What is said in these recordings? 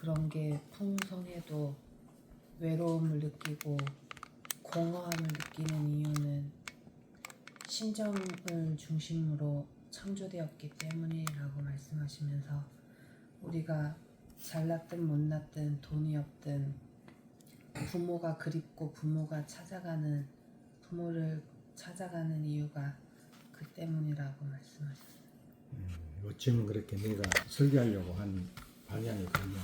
그런 게 풍성해도 외로움을 느끼고 공허함을 느끼는 이유는 심정을 중심으로 창조되었기 때문이라고 말씀하시면서 우리가 잘났든 못났든 돈이 없든 부모가 그립고 부모를 찾아가는 이유가 그 때문이라고 말씀하셨어요. 어쩌면 그렇게 내가 설교하려고 한 방향이 그냥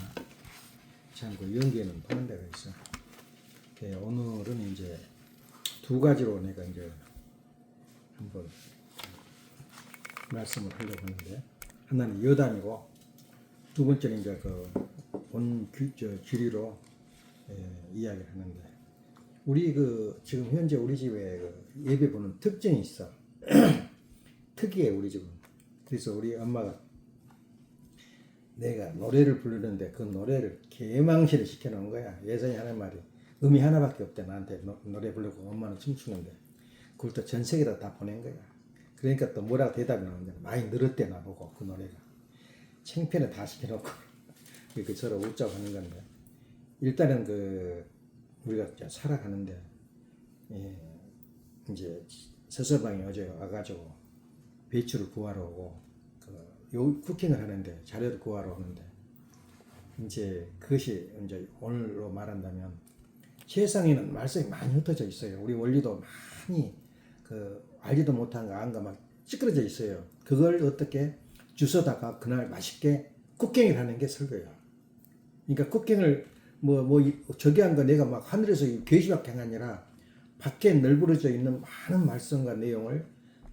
참그 연계는 포함되어 있어. 오늘은 이제 두 가지로 내가 이제 한번 말씀을 하려고 하는데, 하나는 여담이고 두 번째는 이제 본 길이로 이야기를 하는데, 우리 지금 현재 우리 집에 예배 보는 특징이 있어. 특이해 우리 집은. 그래서 우리 엄마가 내가 노래를 부르는데 그 노래를 개망신을 시켜놓은 거야. 예전에 하는 말이 음이 하나밖에 없대. 나한테 노래 부르고 엄마는 춤추는데 그걸 또 전 세계로 다 보낸 거야. 그러니까 또 뭐라고 대답이 나오는데 많이 늘었대 나보고 그 노래가. 창피는 다 시켜놓고 그 서로 웃자고 하는 건데, 일단은 우리가 살아가는데 이제 서서방이 어제 와가지고 배추를 구하러 오고 쿠킹을 하는데 자료를 구하러 오는데, 이제 그것이 이제 오늘로 말한다면 세상에는 말씀이 많이 흩어져 있어요. 우리 원리도 많이 알지도 못한 거 안가 막 찌그러져 있어요. 그걸 어떻게 주워다가 그날 맛있게 쿠킹을 하는 게 설교야. 그러니까 쿠킹을 저기 한 거 내가 막 하늘에서 계시밖에 아니라 밖에 널브러져 있는 많은 말씀과 내용을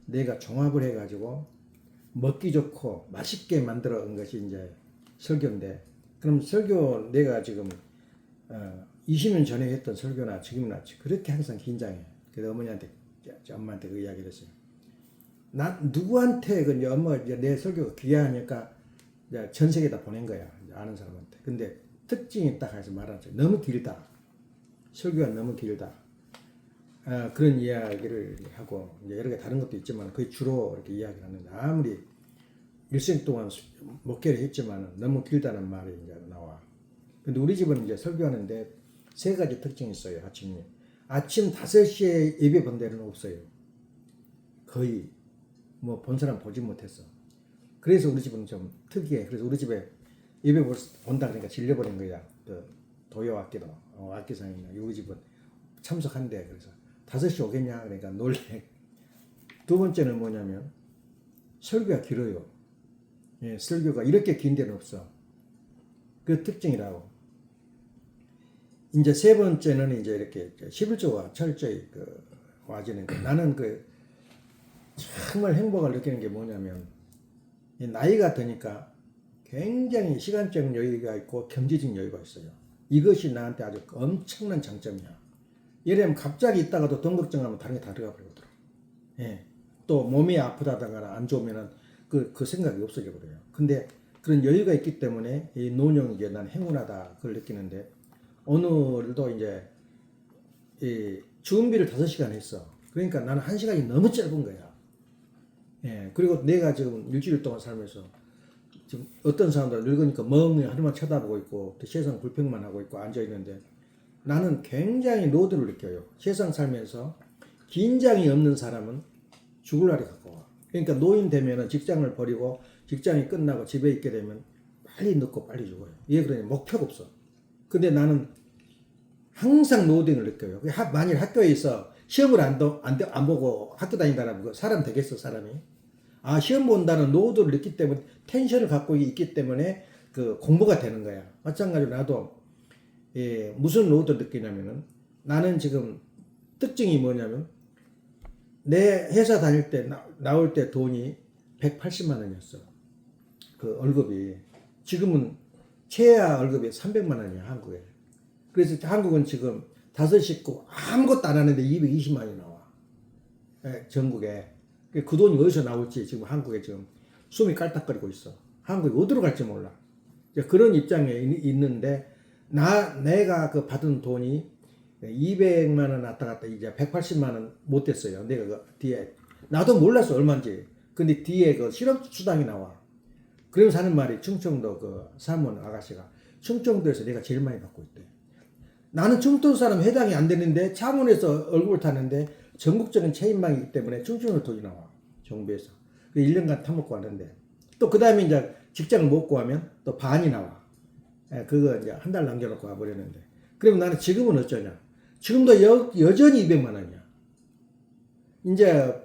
내가 종합을 해가지고 먹기 좋고 맛있게 만들어 온 것이 이제 설교인데, 그럼 설교 내가 지금 20년 전에 했던 설교나 지금이나 그렇게 항상 긴장해. 그래서 엄마한테 그 이야기를 했어요. 누구한테 엄마가 내 설교가 귀하니까 전 세계에다 보낸 거야. 아는 사람한테. 근데 특징이 딱 해서 말하죠. 너무 길다. 설교가 너무 길다. 그런 이야기를 하고, 이제 여러 개 다른 것도 있지만 거의 주로 이렇게 이야기를 하는데, 아무리 일생 동안 목회를 했지만 너무 길다는 말이 이제 나와. 근데 우리 집은 이제 설교하는데 세 가지 특징이 있어요. 아침 5시에 예배 본 데는 없어요. 거의 본 사람 보지 못했어. 그래서 우리 집은 좀 특이해. 그래서 우리 집에 예배 본다 그러니까 질려버린 거야. 도요 악기도 악기상이나 우리 집은 참석한대. 그래서 5시 오겠냐 그러니까 놀래. 두 번째는 뭐냐면 설교가 길어요. 설교가 이렇게 긴 데는 없어. 그 특징이라고. 이제 세 번째는 이제 이렇게 11조가 철저히 와지는 거. 나는 정말 행복을 느끼는 게 뭐냐면, 나이가 드니까 굉장히 시간적인 여유가 있고 경제적인 여유가 있어요. 이것이 나한테 아주 엄청난 장점이야. 예를 들면 갑자기 있다가도 돈 걱정하면 다른 게 다 들어가 버리거든. 또 몸이 아프다거나 안 좋으면은 그 생각이 없어져 버려요. 근데 그런 여유가 있기 때문에 이 노년이 이제 난 행운하다 그걸 느끼는데, 오늘도 이제 준비를 5시간 했어. 그러니까 나는 1시간이 너무 짧은 거야. 그리고 내가 지금 일주일 동안 살면서 지금 어떤 사람들 늙으니까 멍하니 하루만 쳐다보고 있고 또 세상 불평만 하고 있고 앉아 있는데, 나는 굉장히 노드를 느껴요. 세상 살면서 긴장이 없는 사람은 죽을 날이 가까워. 그러니까 노인 되면은 직장을 버리고 직장이 끝나고 집에 있게 되면 빨리 늙고 빨리 죽어요. 왜 그러냐? 목표가 없어. 근데 나는 항상 노딩을 느껴요. 만일 학교에 있어 시험을 안 보고 학교 다닌다라면 사람 되겠어, 사람이? 시험 본다는 노드를 느끼기 때문에 텐션을 갖고 있기 때문에 공부가 되는 거야. 마찬가지로 나도 무슨 노드를 느끼냐면은, 나는 지금 특징이 뭐냐면, 내 회사 다닐 때 나올 때 돈이 180만 원이었어. 그 월급이. 지금은 최하 월급이 300만 원이야, 한국에. 그래서 한국은 지금 5 식구 아무것도 안 하는데 220만이 나와. 전국에. 그 돈이 어디서 나올지 지금 한국에 지금 숨이 깔딱거리고 있어. 한국이 어디로 갈지 몰라. 그런 입장에 있는데, 내가 받은 돈이 200만 원 왔다 갔다 이제 180만 원 못 됐어요. 내가 뒤에 나도 몰랐어 얼마인지. 근데 뒤에 실업 수당이 나와. 그러면서 하는 말이 충청도 그 사무원 아가씨가 충청도에서 내가 제일 많이 받고 있대. 나는 충청도 사람 해당이 안 되는데 차문에서 얼굴을 타는데 전국적인 체인망이기 때문에 충청도 돈이 나와. 정부에서. 그 1년간 타먹고 왔는데 또 그 다음에 이제 직장을 못 구하면 또 반이 나와. 그거 이제 한 달 남겨놓고 와버렸는데. 그러면 나는 지금은 어쩌냐. 지금도 여전히 200만 원이야. 이제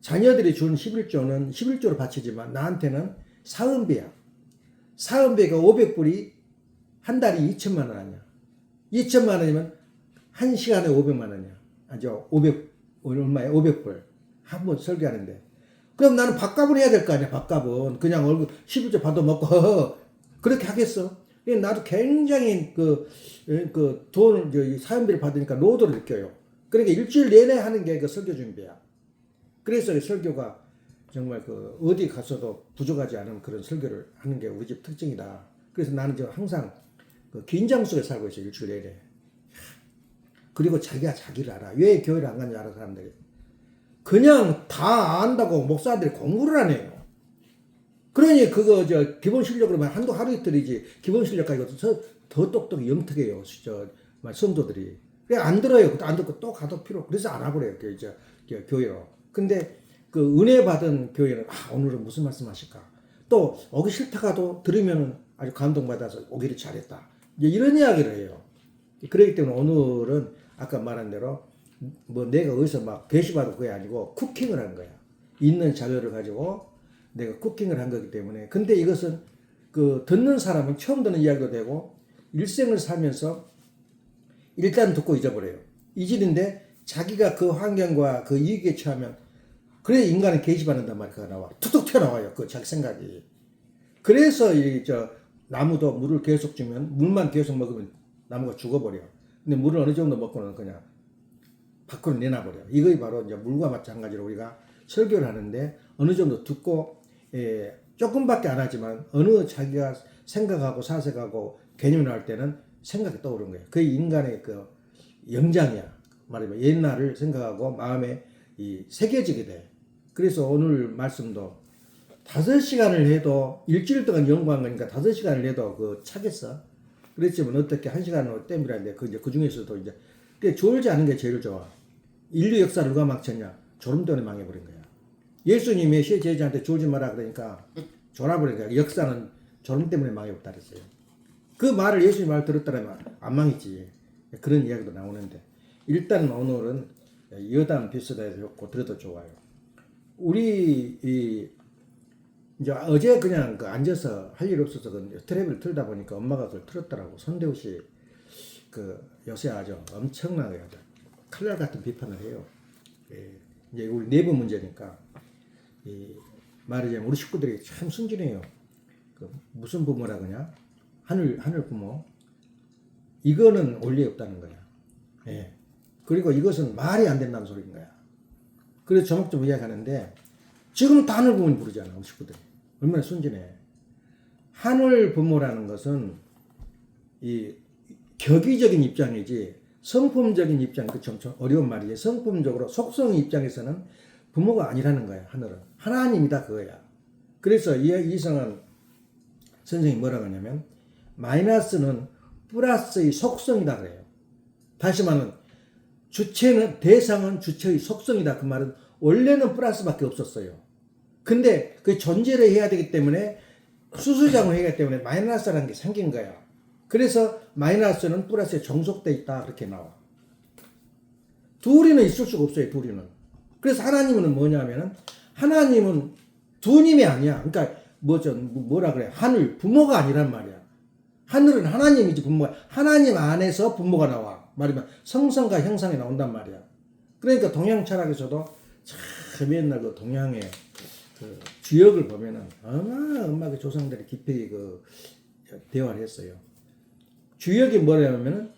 자녀들이 준 11조는 11조로 바치지만 나한테는 사은비야. 사은비가 500불이 한 달이 2천만 원 아니야. 2천만 원이면 한 시간에 500만 원이야. 아죠. 500불. 한 번 설계하는데. 그럼 나는 밥값을 해야 될 거 아니야, 밥값은. 그냥 얼굴 11조 받아 먹고, 허허. 그렇게 하겠어? 나도 굉장히 돈을, 사연비를 받으니까 노도를 느껴요. 그러니까 일주일 내내 하는 게 그 설교 준비야. 그래서 설교가 정말 어디 가서도 부족하지 않은 그런 설교를 하는 게 우리 집 특징이다. 그래서 나는 지금 항상 긴장 속에 살고 있어요, 일주일 내내. 그리고 자기가 자기를 알아. 왜 교회를 안 가는지 알아, 사람들이. 그냥 다 안다고 목사들이 공부를 안 해요. 그러니 기본 실력으로만 하루 이틀이지 기본 실력까지 더 똑똑히 영특해요. 성도들이. 그래 안 들어요. 안 듣고 또 가도 필요. 그래서 안 와버려요. 교회로. 근데 은혜 받은 교회는 오늘은 무슨 말씀 하실까? 또 오기 싫다가도 들으면 아주 감동받아서 오기를 잘했다. 이제 이런 이야기를 해요. 그렇기 때문에 오늘은 아까 말한 대로 내가 어디서 막 게시받은 그게 아니고 쿠킹을 한 거야. 있는 자료를 가지고 내가 쿠킹을 한 거기 때문에. 근데 이것은 듣는 사람은 처음 듣는 이야기도 되고 일생을 살면서 일단 듣고 잊어버려요. 잊으는데 자기가 그 환경과 그 이익에 처하면 그래 인간은 게시받는단 말이야. 나와. 툭툭 튀어나와요. 자기 생각이. 그래서 나무도 물을 계속 주면 물만 계속 먹으면 나무가 죽어버려. 근데 물을 어느 정도 먹고는 그냥 밖으로 내놔버려. 이거 바로 이제 물과 마찬가지로 우리가 설교를 하는데 어느 정도 듣고 조금밖에 안 하지만 어느 자기가 생각하고 사색하고 개념을 할 때는 생각이 떠오르는 거예요. 그게 인간의 영장이야. 말하면 옛날을 생각하고 마음에 새겨지게 돼. 그래서 오늘 말씀도 5시간을 해도 일주일 동안 연구한 거니까 5시간을 해도 차겠어. 그랬지만 어떻게 1시간으로 땜이라는데 그 중에서도 이제 졸지 않은 게 제일 좋아. 인류 역사를 누가 망쳤냐? 졸음 때문에 망해버린 거야. 예수님이 제자한테 졸지 마라 그러니까 졸아버린 거야. 역사는 졸음 때문에 망해버렸다 그랬어요. 그 말을 예수님 말 들었다면 안 망했지. 그런 이야기도 나오는데 일단 오늘은 여담 비슷해서 좋고 들어도 좋아요. 우리 이제 어제 그냥 앉아서 할 일 없어서 트랩을 틀다 보니까 엄마가 그걸 틀었더라고. 손대우 씨 요새 아주 엄청나게 칼날 같은 비판을 해요. 이제 우리 내부 문제니까 말하자면 우리 식구들이 참 순진해요. 무슨 부모라 그냐? 하늘 부모. 이거는 원리 없다는 거야. 그리고 이것은 말이 안 된다는 소리인 거야. 그래서 조목조목 이야기하는데 지금 다 하늘 부모님 부르잖아. 우리 식구들이. 얼마나 순진해. 하늘 부모라는 것은 격의적인 입장이지 성품적인 입장, 좀 어려운 말이지. 성품적으로 속성 입장에서는 부모가 아니라는 거야. 하늘은 하나님이다 그거야. 그래서 이성은 선생님이 뭐라고 하냐면 마이너스는 플러스의 속성이다 그래요. 다시 말하면 대상은 주체의 속성이다. 그 말은 원래는 플러스밖에 없었어요. 근데 그 존재를 해야 되기 때문에 수수작용을 해야 되기 때문에 마이너스라는 게 생긴 거야. 그래서 마이너스는 플러스에 종속돼 있다 그렇게 나와. 둘이는 있을 수가 없어요. 둘이는. 그래서 하나님은 뭐냐면은 하나님은 두 님이 아니야. 그러니까 뭐라 그래? 하늘 부모가 아니란 말이야. 하늘은 하나님이지 부모가. 하나님 안에서 부모가 나와. 말하면 성성과 형상이 나온단 말이야. 그러니까 동양 철학에서도 참 옛날 동양의 주역을 보면은 엄마가 조상들이 깊이 대화를 했어요. 주역이 뭐냐면은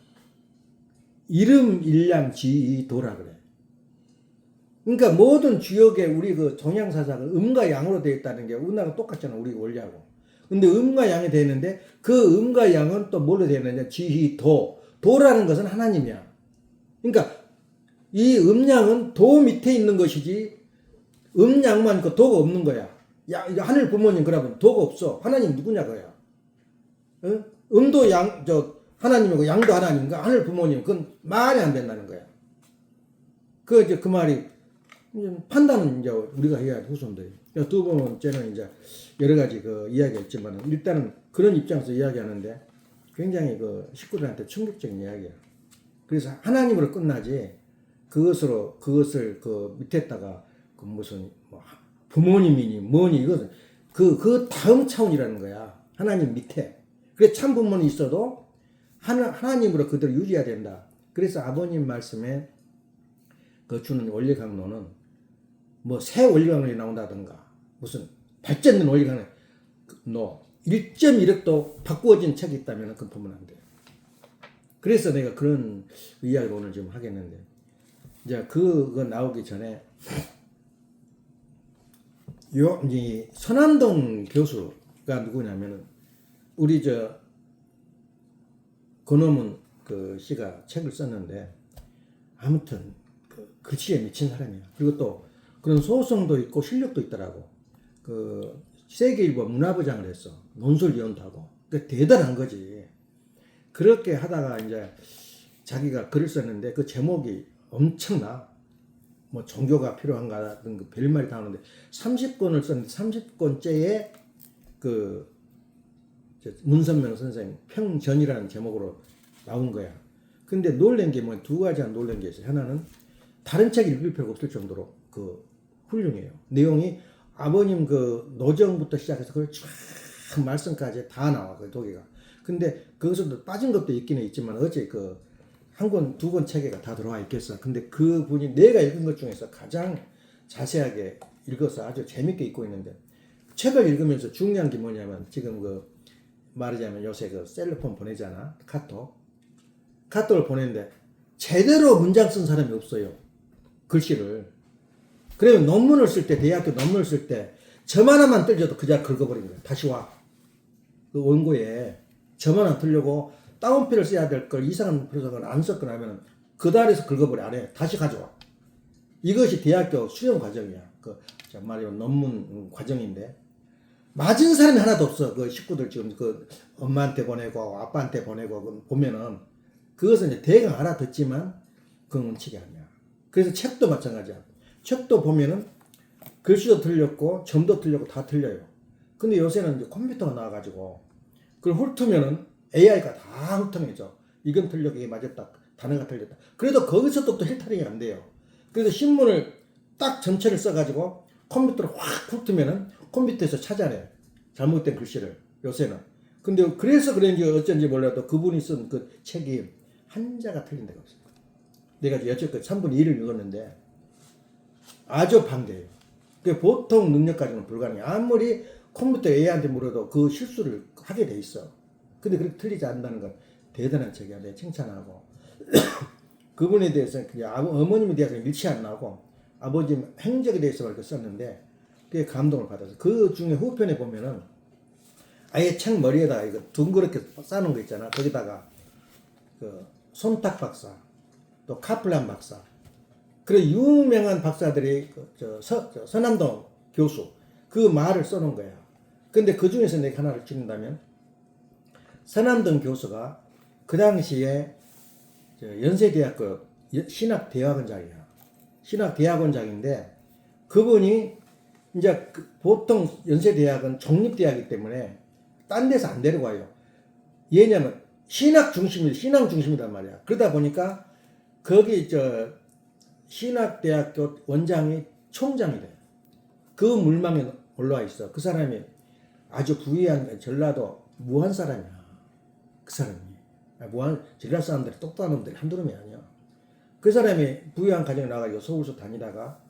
이름 일량 지도라 그래. 그러니까 모든 주역에 우리 동양 사상은 음과 양으로 되어 있다는 게 우리나라 똑같잖아. 우리 원리하고. 근데 음과 양이 되어 있는데 그 음과 양은 또 뭘로 되어 있느냐? 지도. 도라는 것은 하나님이야. 그러니까 이 음양은 도 밑에 있는 것이지 음양만 있고 도가 없는 거야. 야, 이거 하늘 부모님 그러면 도가 없어. 하나님 누구냐 그야. 어? 음도 하나님이고 양도 하나님인가? 하늘 부모님 그건 말이 안 된다는 거야. 그 말이 이제 판단은 이제 우리가 해야 돼 후손들이. 두 번째는 이제 여러 가지 그 이야기가 있지만 일단은 그런 입장에서 이야기하는데 굉장히 그 식구들한테 충격적인 이야기야. 그래서 하나님으로 끝나지 그것을 그 밑에다가 그 무슨 뭐 부모님이니 뭐니 이것은 그 다음 차원이라는 거야. 하나님 밑에. 그래서 참 부모는 있어도 하나님으로 그대로 유지해야 된다. 그래서 아버님 말씀에 그 주는 원리 강론은 뭐 새 원리 강론이 나온다든가 무슨 발전된 원리 강론 1.1획도 바꾸어진 책이 있다면 그건 보면 안 돼요. 그래서 내가 그런 이야기를 오늘 좀 하겠는데 이제 그거 나오기 전에 이 선암동 교수가 누구냐면은 우리 그놈은 그 씨가 책을 썼는데 아무튼 그 글씨에 미친 사람이야. 그리고 또 그런 소성도 있고 실력도 있더라고. 그 세계일보 문화부장을 했어. 논술위원도 하고. 그러니까 대단한 거지. 그렇게 하다가 이제 자기가 글을 썼는데 그 제목이 엄청나. 뭐 종교가 필요한가라든 그 별말이 다 나오는데 30권을 썼는데 30권째에 그 문선명 선생 평전이라는 제목으로 나온 거야. 근데 놀란 게 뭐 두 가지 놀란 게 있어요. 하나는 다른 책 읽을 필요가 없을 정도로 그 훌륭해요. 내용이 아버님 그 노정부터 시작해서 그 쫙 말씀까지 다 나와 그 도기가. 근데 거기서도 빠진 것도 있기는 있지만 어제 그 한 권, 두 권 책에가 다 들어와 있겠어. 근데 그 분이 내가 읽은 것 중에서 가장 자세하게 읽어서 아주 재밌게 읽고 있는데 책을 읽으면서 중요한 게 뭐냐면 지금 그 말하자면 요새 그 셀러폰 보내잖아. 카톡을 보내는데 제대로 문장 쓴 사람이 없어요. 글씨를. 그러면 논문을 쓸 때, 대학교 논문을 쓸 때 점 하나만 떨려도 그냥 긁어버린 거야. 다시 와. 그 원고에 점 하나 틀려고 다운표를 써야 될 걸 이상한 표석을 안 썼거나 하면 그 달에서 긁어버려. 안 해. 다시 가져와. 이것이 대학교 수련 과정이야. 말하자면 논문 과정인데 맞은 사람이 하나도 없어. 그 식구들 지금 그 엄마한테 보내고 아빠한테 보내고 보면은 그것은 이제 대강 알아듣지만 그건 원칙이 아니야. 그래서 책도 마찬가지야. 책도 보면은 글씨도 틀렸고 점도 틀렸고 다 틀려요. 근데 요새는 이제 컴퓨터가 나와가지고 그걸 훑으면은 AI가 다 훑어내죠. 이건 틀렸고 이게 맞았다. 단어가 틀렸다. 그래도 거기서도 또 힐타링이 안 돼요. 그래서 신문을 딱 전체를 써가지고 컴퓨터를 확 훑으면은 컴퓨터에서 찾아내. 잘못된 글씨를 요새는. 근데 그래서 그런지 어쩐지 몰라도 그분이 쓴 그 책이 한자가 틀린 데가 없어요. 내가 여태껏 3분의 1을 읽었는데 아주 반대예요. 그 보통 능력까지는 불가능해. 아무리 컴퓨터 AI한테 물어도 그 실수를 하게 돼 있어. 근데 그렇게 틀리지 않는다는 건 대단한 책이야. 내가 칭찬하고. 그분에 대해서는 그냥 어머님에 대해서는 일치 안 나고 아버지 행적에 대해서 이렇게 썼는데 그게 감동을 받아서 그 중에 후편에 보면은 아예 책 머리에다가 이거 둥그렇게 싸놓은 거 있잖아. 거기다가 그 손탁 박사, 또 카플란 박사, 그래 유명한 박사들이 서남동 교수 그 말을 써놓은 거야. 근데 그 중에서 내가 하나를 찍는다면 서남동 교수가 그 당시에 연세대학교 신학대학원장이야. 신학대학원장인데 그분이 이제 보통 연세대학은 종립대학이기 때문에 딴 데서 안 데려가요. 왜냐면 신학 중심이단 말이야. 그러다 보니까 거기 신학대학교 원장이 총장이 돼. 그 물망에 올라와 있어. 그 사람이 아주 부유한 전라도 무한 사람이야. 그 사람이. 전라도 사람들이 똑똑한 놈들이 한두 놈이 아니야. 그 사람이 부유한 가정에 나가서 서울서 다니다가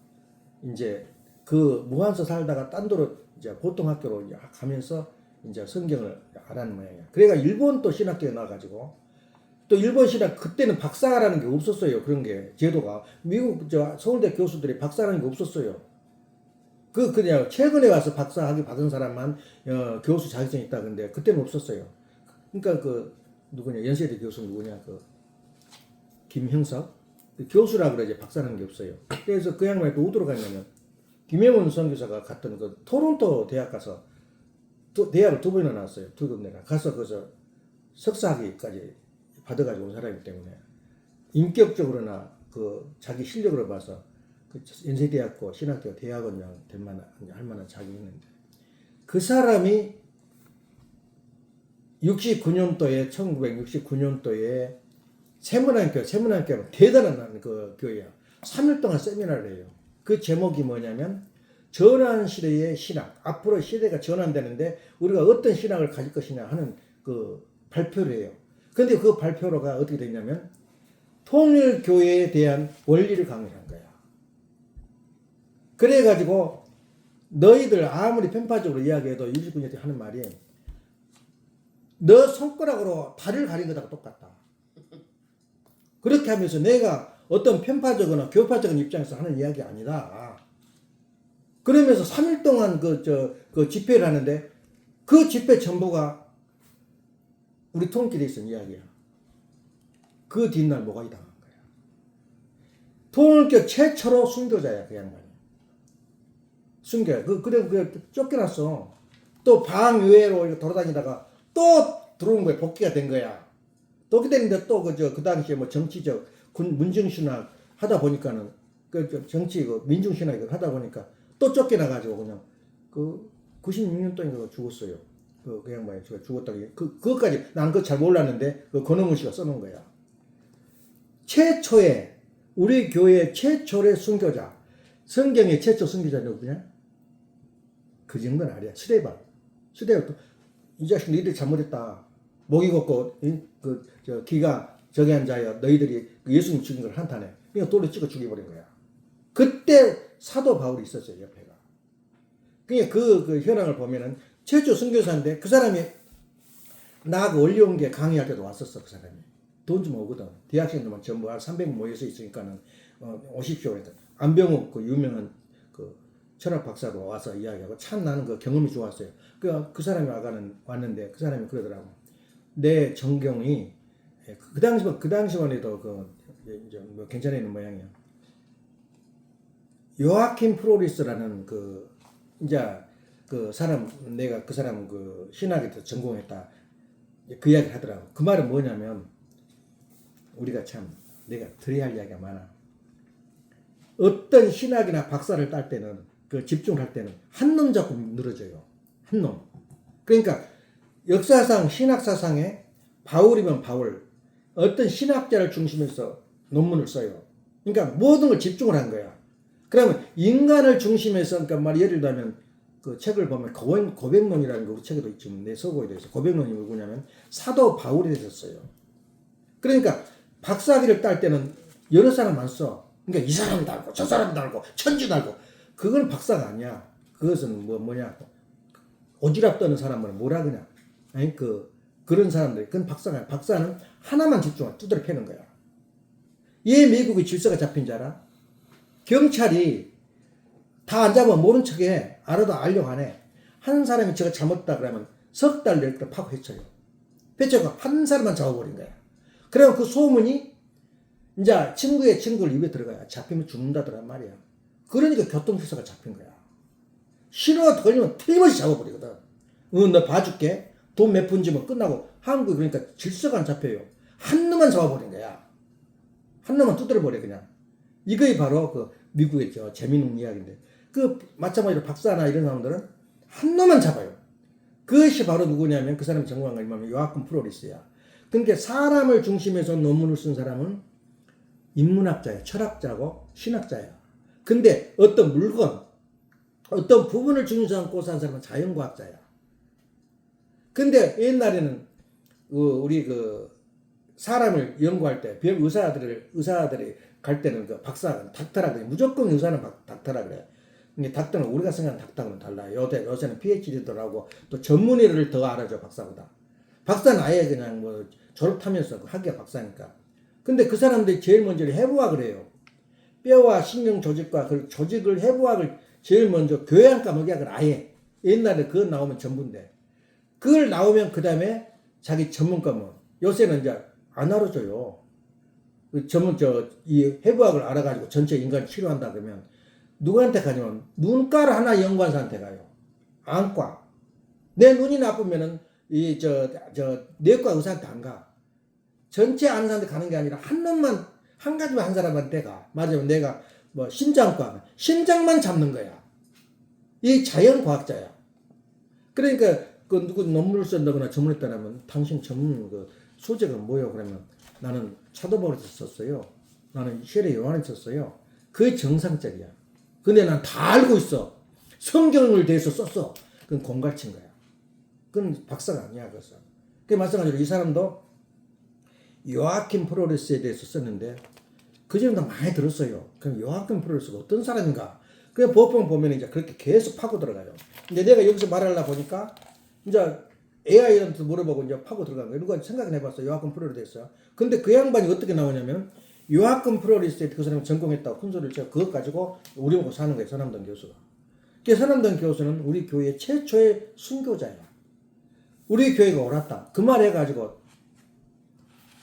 이제 그 무한서 살다가 딴 도로 이제 보통 학교로 이제 가면서 이제 성경을 알아는 모양이야. 그래가 일본 또 신학교에 나와가지고 또 일본 신학 그때는 박사라는 게 없었어요. 그런 게 제도가 미국 서울대 교수들이 박사라는 게 없었어요. 그냥 최근에 와서 박사 학위 받은 사람만 교수 자격증이 있다 근데 그때는 없었어요. 그러니까 그 누구냐 연세대 교수 누구냐 그 김형석 교수라 그러지 박사라는 게 없어요. 그래서 그 양반이 또 어디로 갔냐면 김영훈 선교사가 갔던 그 토론토 대학 가서 대학을 2번이나 나왔어요. 2군데나 가서 거기서 석사학위까지 받아가지고 온 사람이기 때문에 인격적으로나 그 자기 실력으로 봐서 그 연세대학교 신학교 대학원장 될 만한 할 만한 자격이 있는데 그 사람이 69년도에 1969년도에 세문안교는 대단한 그 교회야. 3일 동안 세미나를 해요. 그 제목이 뭐냐면 전환 시대의 신학. 앞으로 시대가 전환되는데 우리가 어떤 신학을 가질 것이냐 하는 그 발표를 해요. 근데 그 발표로가 어떻게 됐냐면 통일교회에 대한 원리를 강의한 거야. 그래가지고 너희들 아무리 편파적으로 이야기해도 69년대 하는 말이 너 손가락으로 다리를 가린 거하고 똑같다. 그렇게 하면서 내가 어떤 편파적이나 교파적인 입장에서 하는 이야기 아니다. 그러면서 3일 동안 그 집회를 하는데 그 집회 전부가 우리 통일교에 있는 이야기야. 그 뒷날 뭐가 당한 거야. 통일교 최초로 순교자야, 그 양반이. 순교야. 그래 쫓겨났어. 또 방 외로 돌아다니다가 또 들어온 거야. 복귀가 된 거야. 복귀 됐는데 또 그 당시에 뭐 정치적 문정신학 하다 보니까는 정치 민중신학 하다 보니까 또 쫓겨나가지고 그냥 96년도인가 죽었어요. 그 양반이 죽었다고. 그것까지 난 그거 잘 몰랐는데 그 권영훈 씨가 써놓은 거야. 최초의 우리 교회 최초의 순교자. 성경의 최초 순교자 누구냐? 그 정도는 아니야. 스데반. 이 자식 너희들이 잘못했다. 목이 걷고 기가 저기 앉아야 너희들이 예수님 죽인 걸 한탄해. 그냥 돌로 찍어 죽여버린 거야. 그때 사도 바울이 있었어요. 옆에가. 그냥 그 현황을 보면은 최초 순교사인데 그 사람이 나하고 원리원계 강의할 때도 왔었어. 그 사람이. 돈 좀 오거든. 대학생들만 전부 한 300명 모여서 있으니까는 오십시오. 그러니까 안병욱 그 유명한 그 철학 박사도 와서 이야기하고 참 나는 그 경험이 좋았어요. 그 사람이 왔는데 그 사람이 그러더라고. 내 전경이 그 당시만 해도 이제 뭐 괜찮은 모양이야. 요아킴 프로리스라는 그 사람 내가 그 사람 그 신학에 전공했다. 그 이야기 하더라고. 그 말은 뭐냐면 우리가 참 내가 드려야 할 이야기가 많아. 어떤 신학이나 박사를 딸 때는 집중을 할 때는 한 놈 잡고 늘어져요. 한 놈. 그러니까 역사상 신학사상에 바울이면 바울 어떤 신학자를 중심해서 논문을 써요. 그러니까 모든 걸 집중을 한 거야. 그러면 인간을 중심해서 그러니까 예를 들면 그 책을 보면 고백론이라는 그 책에도 있지만 내 서고에 대해서 고백론이 뭐냐면 사도 바울에 대해서 써요. 그러니까 박사학위를 딸 때는 여러 사람만 써. 그러니까 이 사람이 달고 저 사람이 달고 천지 달고 그건 박사가 아니야. 그것은 뭐냐 오지랖 떠는 사람은 뭐라 그냐. 아니 그런 사람들 그건 박사가 아니야. 박사는 하나만 집중하고 두드려 패는 거야. 얘 미국의 질서가 잡힌 줄 알아? 경찰이 다 안 잡으면 모른 척해. 알아도 알려고 하네. 한 사람이 저거 잘못했다 그러면 석 달 낼 때 파고 해쳐요. 해쳐가 한 사람만 잡아버린 거야. 그러면 그 소문이 이제 친구의 친구를 입에 들어가야 잡히면 죽는다더란 말이야. 그러니까 교통수사가 잡힌 거야. 신호가 걸리면 틀림없이 잡아버리거든. 너 봐줄게. 돈 몇 푼 주면 끝나고 한국이 그러니까 질서가 안 잡혀요. 한 놈만 잡아버린 거야. 한 놈만 두드려버려 그냥. 이거이 바로 그 미국의 재미있는 이야기인데 마찬가지로 박사나 이런 사람들은 한 놈만 잡아요. 그것이 바로 누구냐면 그 사람이 전공한 거 뭐냐면 요아킴 프로리스야. 그러니까 사람을 중심해서 논문을 쓴 사람은 인문학자야. 철학자고 신학자야. 근데 어떤 물건 어떤 부분을 중심으로 삼고 산 사람은 자연과학자야. 근데 옛날에는 우리 사람을 연구할 때 별 의사들이 갈 때는 박사 닥터라 그래. 무조건 의사는 닥터라 그래. 근데 닥터는 우리가 생각하는 닥터는 달라요. 요새는 PhD도 하고 또 전문의를 더 알아줘 박사보다. 박사는 아예 그냥 졸업하면서 학위가 박사니까. 근데 그 사람들이 제일 먼저 해부학을 해요. 뼈와 신경 조직과 그 조직을 해부학을 제일 먼저 교양과 목약을 아예 옛날에 그거 나오면 전부인데 그걸 나오면 그 다음에 자기 전문 과목 요새는 이제 안 알아줘요. 이 해부학을 알아가지고 전체 인간을 치료한다 그러면 누구한테 가냐면 눈가를 하나 연구한사한테 가요. 안과. 내 눈이 나쁘면은 내과 의사한테 안 가. 전체 아는 사람한테 가는 게 아니라 한 놈만, 한 가지만 한 사람한테 가. 맞으면 내가 뭐 심장과, 심장만 잡는 거야. 이 자연과학자야. 그러니까 그 누구 논문을 쓴다거나 전문했다면 당신 전문 그 소재가 뭐예요? 그러면 나는 차도바울에서 썼어요. 나는 시엘의 요한에서 썼어요. 그게 정상적이야. 근데 난 다 알고 있어. 성경을 대해서 썼어. 그건 공갈친 거야. 그건 박사가 아니야, 그것은. 그 마찬가지로 이 사람도 요아킴 프로레스에 대해서 썼는데 그 점도 많이 들었어요. 그럼 요아킴 프로레스가 어떤 사람인가? 그 보통 보면 이제 그렇게 계속 파고 들어가요. 근데 내가 여기서 말하려고 보니까 이제 AI한테 물어보고 이제 파고 들어간 거예요. 누가 생각을 해봤어. 요아킴 프로레스에서. 근데 그 양반이 어떻게 나오냐면 요아킴 프로레스에 그 사람이 전공했다고 큰 소리를 쳐. 그것 가지고 우리 먹고 사는 거예요. 서남동 교수가. 그 서남동 교수는 우리 교회 최초의 순교자야. 우리 교회가 옳았다. 그 말 해가지고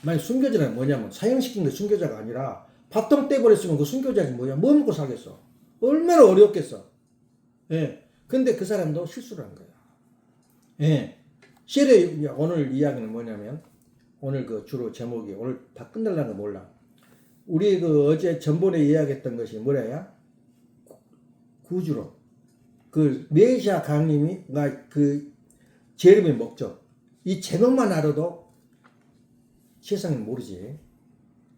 만약 순교자는 뭐냐면 사형시킨 게 순교자가 아니라 밥통 떼버렸으면 그 순교자지 뭐야. 뭐 먹고 살겠어. 얼마나 어려웠겠어. 예. 근데 그 사람도 실수를 한 거야. 예. 시엘의 오늘 이야기는 뭐냐면 오늘 그 주로 제목이 오늘 다 끝날라는 거 몰라. 우리 그 어제 전번에 이야기했던 것이 뭐래야? 구주로. 그 메시아 강림이 그 재림의 목적. 이 제목만 알아도 세상은 모르지.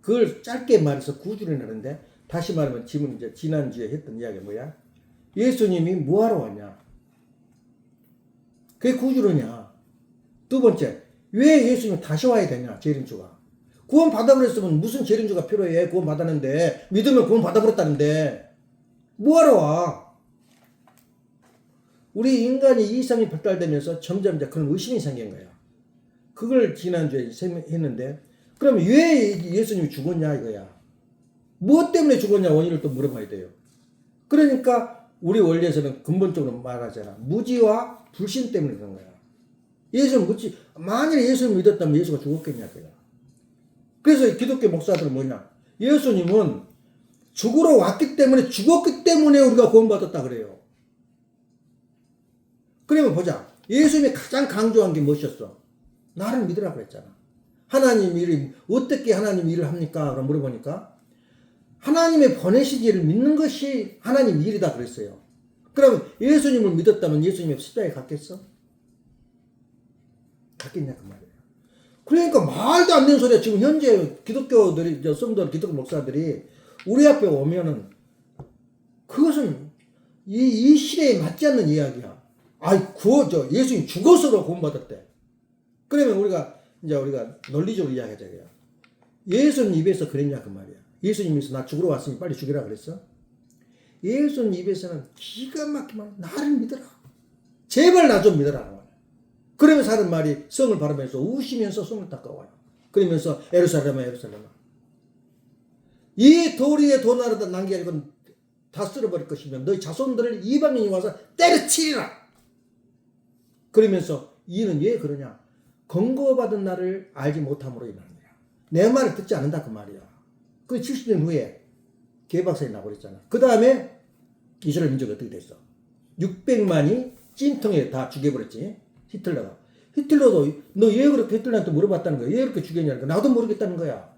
그걸 짧게 말해서 구주를 하는데 다시 말하면 지금 이제 지난주에 했던 이야기가 뭐야? 예수님이 뭐하러 왔냐? 그게 구주로냐? 두 번째, 왜 예수님이 다시 와야 되냐? 재림주가. 구원 받아버렸으면 무슨 재림주가 필요해? 구원 받았는데 믿으면 구원 받아버렸다는데 뭐하러 와? 우리 인간이 이성이 발달되면서 점점 이제 그런 의심이 생긴 거야. 그걸 지난주에 했는데 그러면 왜 예수님이 죽었냐 이거야. 무엇 때문에 죽었냐 원인을 또 물어봐야 돼요. 그러니까 우리 원리에서는 근본적으로 말하잖아. 무지와 불신 때문에 그런 거야. 예수는 묻지. 만약에 예수를 믿었다면 예수가 죽었겠냐 그야. 그래서 기독교 목사들은 뭐냐. 예수님은 죽으러 왔기 때문에 죽었기 때문에 우리가 구원받았다 그래요. 그러면 보자. 예수님이 가장 강조한 게 무엇이었어? 나를 믿으라고 했잖아. 하나님 일이 어떻게 하나님 일을 합니까? 그럼 물어보니까 하나님의 보내신 일을 믿는 것이 하나님 일이다 그랬어요. 그럼 예수님을 믿었다면 예수님의 십자가에 갔겠어? 갔겠냐 그 말이에요. 그러니까 말도 안 되는 소리야. 지금 현재 기독교들이 성도 기독교 목사들이 우리 앞에 오면은 그것은 이 시대에 맞지 않는 이야기야. 예수님 죽어서로 구원받았대. 그러면 우리가 논리적으로 이야기하자. 예수님 입에서 그랬냐 그 말이야. 예수님 입에서 나 죽으러 왔으니 빨리 죽이라 그랬어? 예수님 입에서는 기가 막히면 나를 믿어라. 제발 나 좀 믿어라. 그러면서 하는 말이 성을 바르면서 우시면서 손을 닦아와요. 그러면서 예루살렘아 예루살렘아. 이 도리에 도나르다 난게 아니고 다 쓸어버릴 것이면 너희 자손들을 이방인이 와서 때려치리라. 그러면서 이는 왜 그러냐? 권고받은 나를 알지 못함으로 인하느니라. 내 말을 듣지 않는다 그 말이야. 그 70년 후에 개박살이 나버렸잖아. 그 다음에 이스라엘 민족이 어떻게 됐어? 600만이 찜통에 다 죽여버렸지. 히틀러가. 히틀러도 너 왜 그렇게 히틀러한테 물어봤다는 거야. 왜 그렇게 죽였냐니까. 나도 모르겠다는 거야.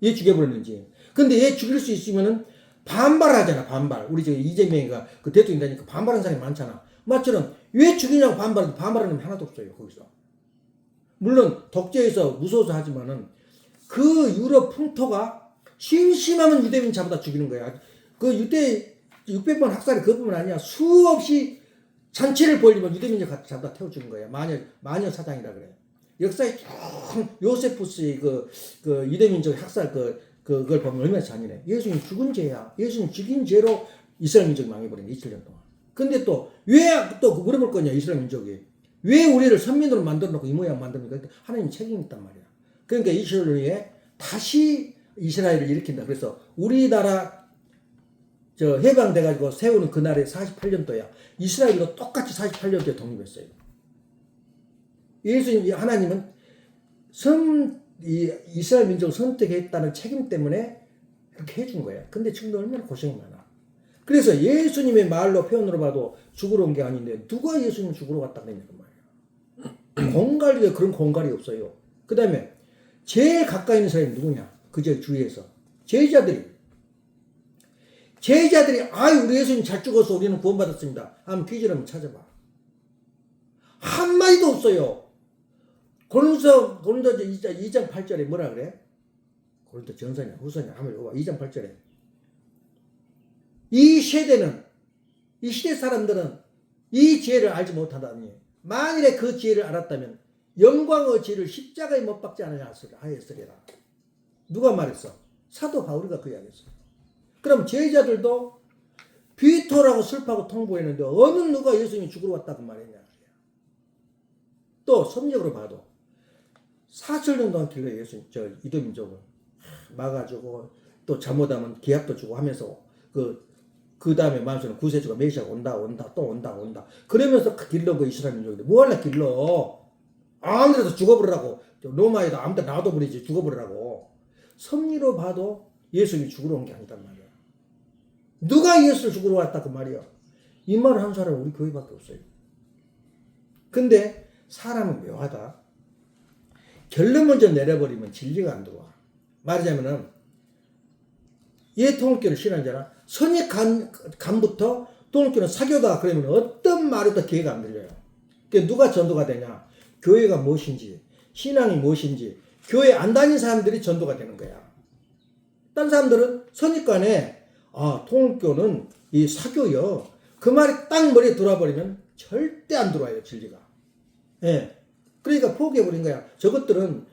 왜 죽여버렸는지. 근데 얘 죽일 수 있으면은 반발하잖아. 반발. 우리 이재명이가 그 대통령 되니까 반발하는 사람이 많잖아. 맞처럼 왜 죽이냐고 반발하는 놈이 하나도 없어요. 거기서. 물론 독재에서 무서워서 하지만은 그 유럽 풍토가 심심하면 유대민 잡아다 죽이는 거야. 그 유대 600번 학살이 그것뿐만 아니야. 수없이 잔치를 벌리면 유대민족 잡아다 태워주는 거야. 마녀 사장이라 그래. 역사에 쭉 요세푸스의 그 유대민족 학살 그걸 보면 얼마나 잔인해. 예수님 죽은 죄야. 예수님 죽인 죄로 이스라엘 민족이 망해버린 27년 동안. 근데 또 왜 또 물어볼 거냐 이스라엘 민족이. 왜 우리를 선민으로 만들어 놓고 이 모양 만듭니까? 하나님 책임이 있단 말이야. 그러니까 이스라엘에 다시 이스라엘을 일으킨다. 그래서 우리나라 해방돼가지고 세우는 그날에 48년도야. 이스라엘도 똑같이 48년도에 독립했어요. 예수님, 하나님은 이스라엘 민족을 선택했다는 책임 때문에 그렇게 해준 거야. 근데 지금도 얼마나 고생이 많아. 그래서 예수님의 말로 표현으로 봐도 죽으러 온 게 아닌데 누가 예수님 죽으러 갔다 그랬냐고 말이야. 공갈이가 그런 공갈이 없어요. 그 다음에 제일 가까이 있는 사람이 누구냐? 그저 주위에서 제자들이 우리 예수님 잘 죽어서 우리는 구원받았습니다. 한번 퀴즈를 한번 찾아봐. 한마디도 없어요. 고린도 2장 8절에 뭐라 그래? 고린도 전서냐 후서냐 한번 읽어봐. 2장 8절에 이 시대 사람들은 이 지혜를 알지 못하다니 만일에 그 지혜를 알았다면 영광의 지혜를 십자가에 못 박지 않으냐 하였으리라. 누가 말했어? 사도 바울이가 그 이야기했어. 그럼 제자들도 비토라고 슬퍼하고 통보했는데 어느 누가 예수님이 죽으러 왔다고 말했냐. 또 성경으로 봐도 4절 정도 한 길로 예수님 이도민족을 막아주고 또 잘못하면 기합도 주고 하면서 그 다음에 마음속에 구세주가 메시아가 온다. 그러면서 길러 그 이스라엘 민족인데 뭐하려 길러? 아무데도 죽어버리라고. 로마에도 아무데 놔둬버리지 죽어버리라고. 섭리로 봐도 예수님이 죽으러 온 게 아니단 말이야. 누가 예수를 죽으러 왔다 그 말이야. 이 말을 한 사람은 우리 교회밖에 없어요. 근데 사람은 묘하다. 결론 먼저 내려버리면 진리가 안 들어와. 말하자면은 얘 통일교를 신하는 자라 선입간부터 통일교는 사교다 그러면 어떤 말에도 기회가 안 들려요. 그러니까 누가 전도가 되냐? 교회가 무엇인지 신앙이 무엇인지 교회 안 다닌 사람들이 전도가 되는 거야. 딴 사람들은 선입관에 통일교는 이 사교요. 그 말이 딱 머리에 들어와버리면 절대 안 들어와요 진리가. 예. 그러니까 포기해버린 거야. 저것들은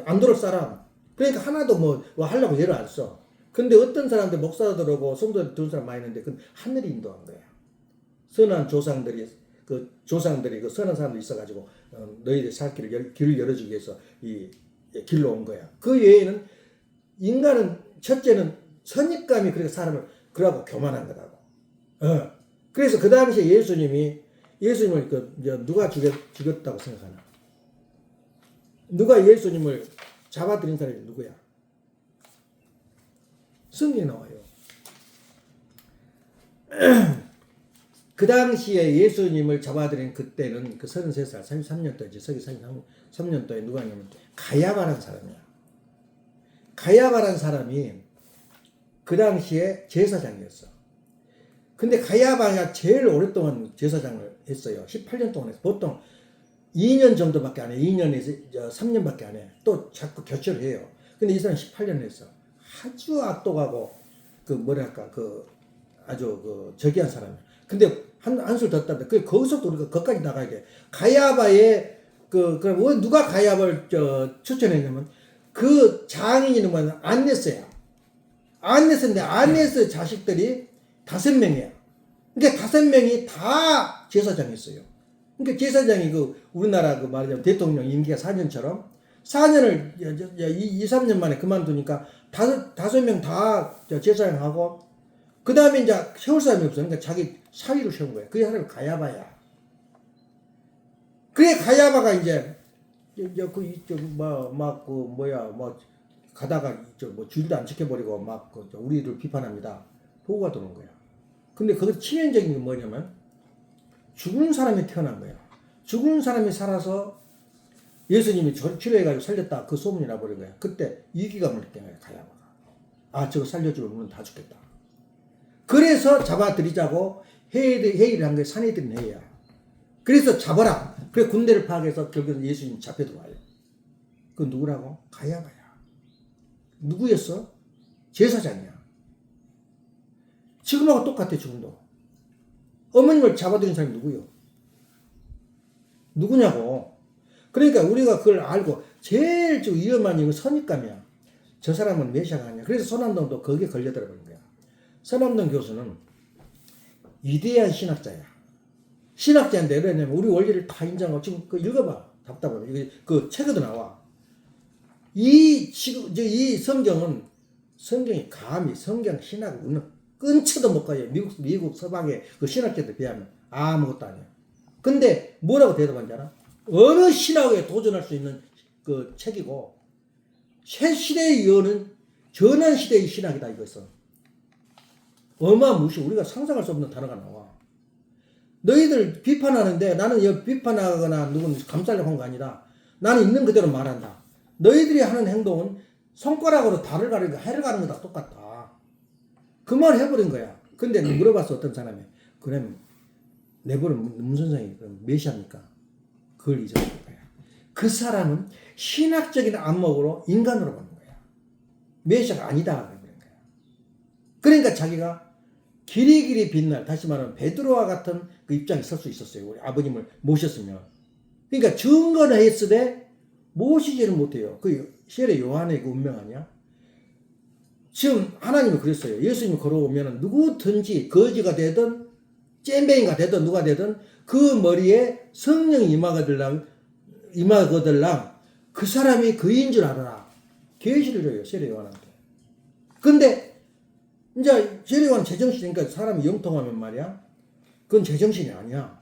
안 들어올 사람. 그러니까 하나도 뭐 하려고 예를 안 써. 근데 어떤 사람들 목사들하고 성도들 들은 사람 많이 있는데 그건 하늘이 인도한 거야. 선한 조상들이 그 선한 사람들이 있어가지고 너희들 살 길을 열어주기 위해서 이 길로 온 거야. 그 외에는 인간은 첫째는 선입감이 그렇게 사람을 그러고 교만한 거라고. 그래서 그 당시에 예수님을 누가 죽였다고 생각하나? 누가 예수님을 잡아들인 사람이 누구야? 성경에 나와요. 그 당시에 예수님을 잡아들인 그때는 그 33살, 33년도이지. 서기 33년도에 누가 있냐면 가야바라는 사람이야. 가야바라는 사람이 그 당시에 제사장이었어. 근데 가야바가 제일 오랫동안 제사장을 했어요. 18년 동안 했어. 보통 2년 정도밖에 안 해. 2년에서 3년밖에 안 해. 또 자꾸 교체를 해요. 근데 이 사람 18년을 했어. 아주 악독하고 아주 저기한 사람이야. 근데 한술 더 땄다. 거기서부터 우리가 거기까지 나가야 돼. 가야바의 그럼 누가 가야바를 추천했냐면 그 장인이 뭐냐 안네스야. 안네스인데 안네스 자식들이 5명이야. 그러니까 5명이 다 제사장이었어요. 그러니까 제사장이 우리나라 말하자면 대통령 임기가 4년처럼 4년을 2-3년 만에 그만두니까 5명 다 제사장하고 그 다음에 이제 세울 사람이 없어. 그러니까 자기 사위를 세운 거야. 그 사람이 가야바야. 그래 가야바가 이제 가다가 주일도 안 지켜버리고 우리를 비판합니다. 보고가 도는 거야. 근데 거기서 치명적인 게 뭐냐면 죽은 사람이 태어난 거야. 죽은 사람이 살아서 예수님이 치료해가지고 살렸다. 그 소문이 나버린 거야. 그때 위기감을 느낀 거야 가야바가. 저거 살려주면 우리는 다 죽겠다. 그래서 잡아들이자고 회의를 한 거야. 사내들인 회의야. 그래서 잡아라. 그래 군대를 파악해서 결국은 예수님 잡혀 들어와요. 그 누구라고? 가야바야. 누구였어? 제사장이야. 지금하고 똑같아 지금도. 어머님을 잡아들인 사람이 누구요? 누구냐고. 그러니까 우리가 그걸 알고 제일 위험한 이유는 선입감이야. 저 사람은 메시아가 아니야. 그래서 손남동도 거기에 걸려들어 버린 거야. 손남동 교수는 위대한 신학자야. 신학자인데 왜냐면 우리 원리를 다 인정하고 지금 읽어봐. 답답하네. 그 책에도 나와. 이 성경이 감히 성경 신학을 끊쳐도 못 가요. 미국 서방의 그 신학자들 비하면 아무것도 아니야. 근데 뭐라고 대답한지 알아? 어느 신학에 도전할 수 있는 그 책이고 새 시대의 예언은 전한 시대의 신학이다 이거였어. 어마무시 우리가 상상할 수 없는 단어가 나와. 너희들 비판하는데 나는 여기 비판하거나 누군 감싸려고 한 거 아니라 나는 있는 그대로 말한다. 너희들이 하는 행동은 손가락으로 달을 가리고 해를 가는 거다 똑같다. 그 말 해버린 거야. 근데 물어봤어 어떤 사람이. 그러면 내버는 문선생이 메시아입니까? 그걸 잊어버린 거야. 그 사람은 신학적인 안목으로 인간으로 보는 거야. 메시아가 아니다. 그러니까 자기가 길이길이 빛날, 다시 말하면 베드로와 같은 그 입장에 설 수 있었어요. 우리 아버님을 모셨으면. 그러니까 증거는 했으되 모시지를 못해요. 그 세례 요한의 그 운명 아니야? 지금 하나님이 그랬어요. 예수님이 걸어오면 누구든지 거지가 되든 잼뱅이가 되든 누가 되든 그 머리에 성령이 임하거들랑 그 사람이 그인 줄 알아라. 계시를 줘요. 세례 요한한테. 근데 이제 세례 요한 제정신이니까 사람이 영통하면 말이야. 그건 제정신이 아니야.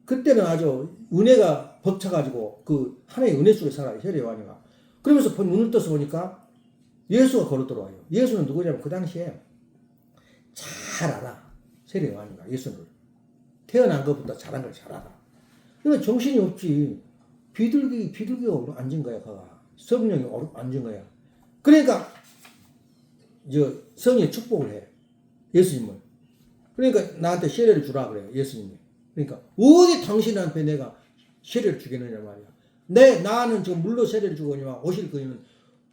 그때는 아주 은혜가 벅차가지고 그 하나의 은혜 속에 살아요. 세례 요한이가. 그러면서 눈을 떠서 보니까 예수가 걸어 들어와요. 예수는 누구냐면 그 당시에 잘 알아. 세례 요한이가 예수를. 태어난 것부터 잘한 걸 잘 알아. 그러니까 정신이 없지. 비둘기가 앉은 거야. 그가. 성령이 앉은 거야. 그러니까 성의 축복을 해. 예수님을. 그러니까 나한테 세례를 주라 그래요. 예수님이. 그러니까 어디 당신한테 내가 세례를 주겠느냐 말이야. 나는 지금 물로 세례를 주거니와 오실 거니는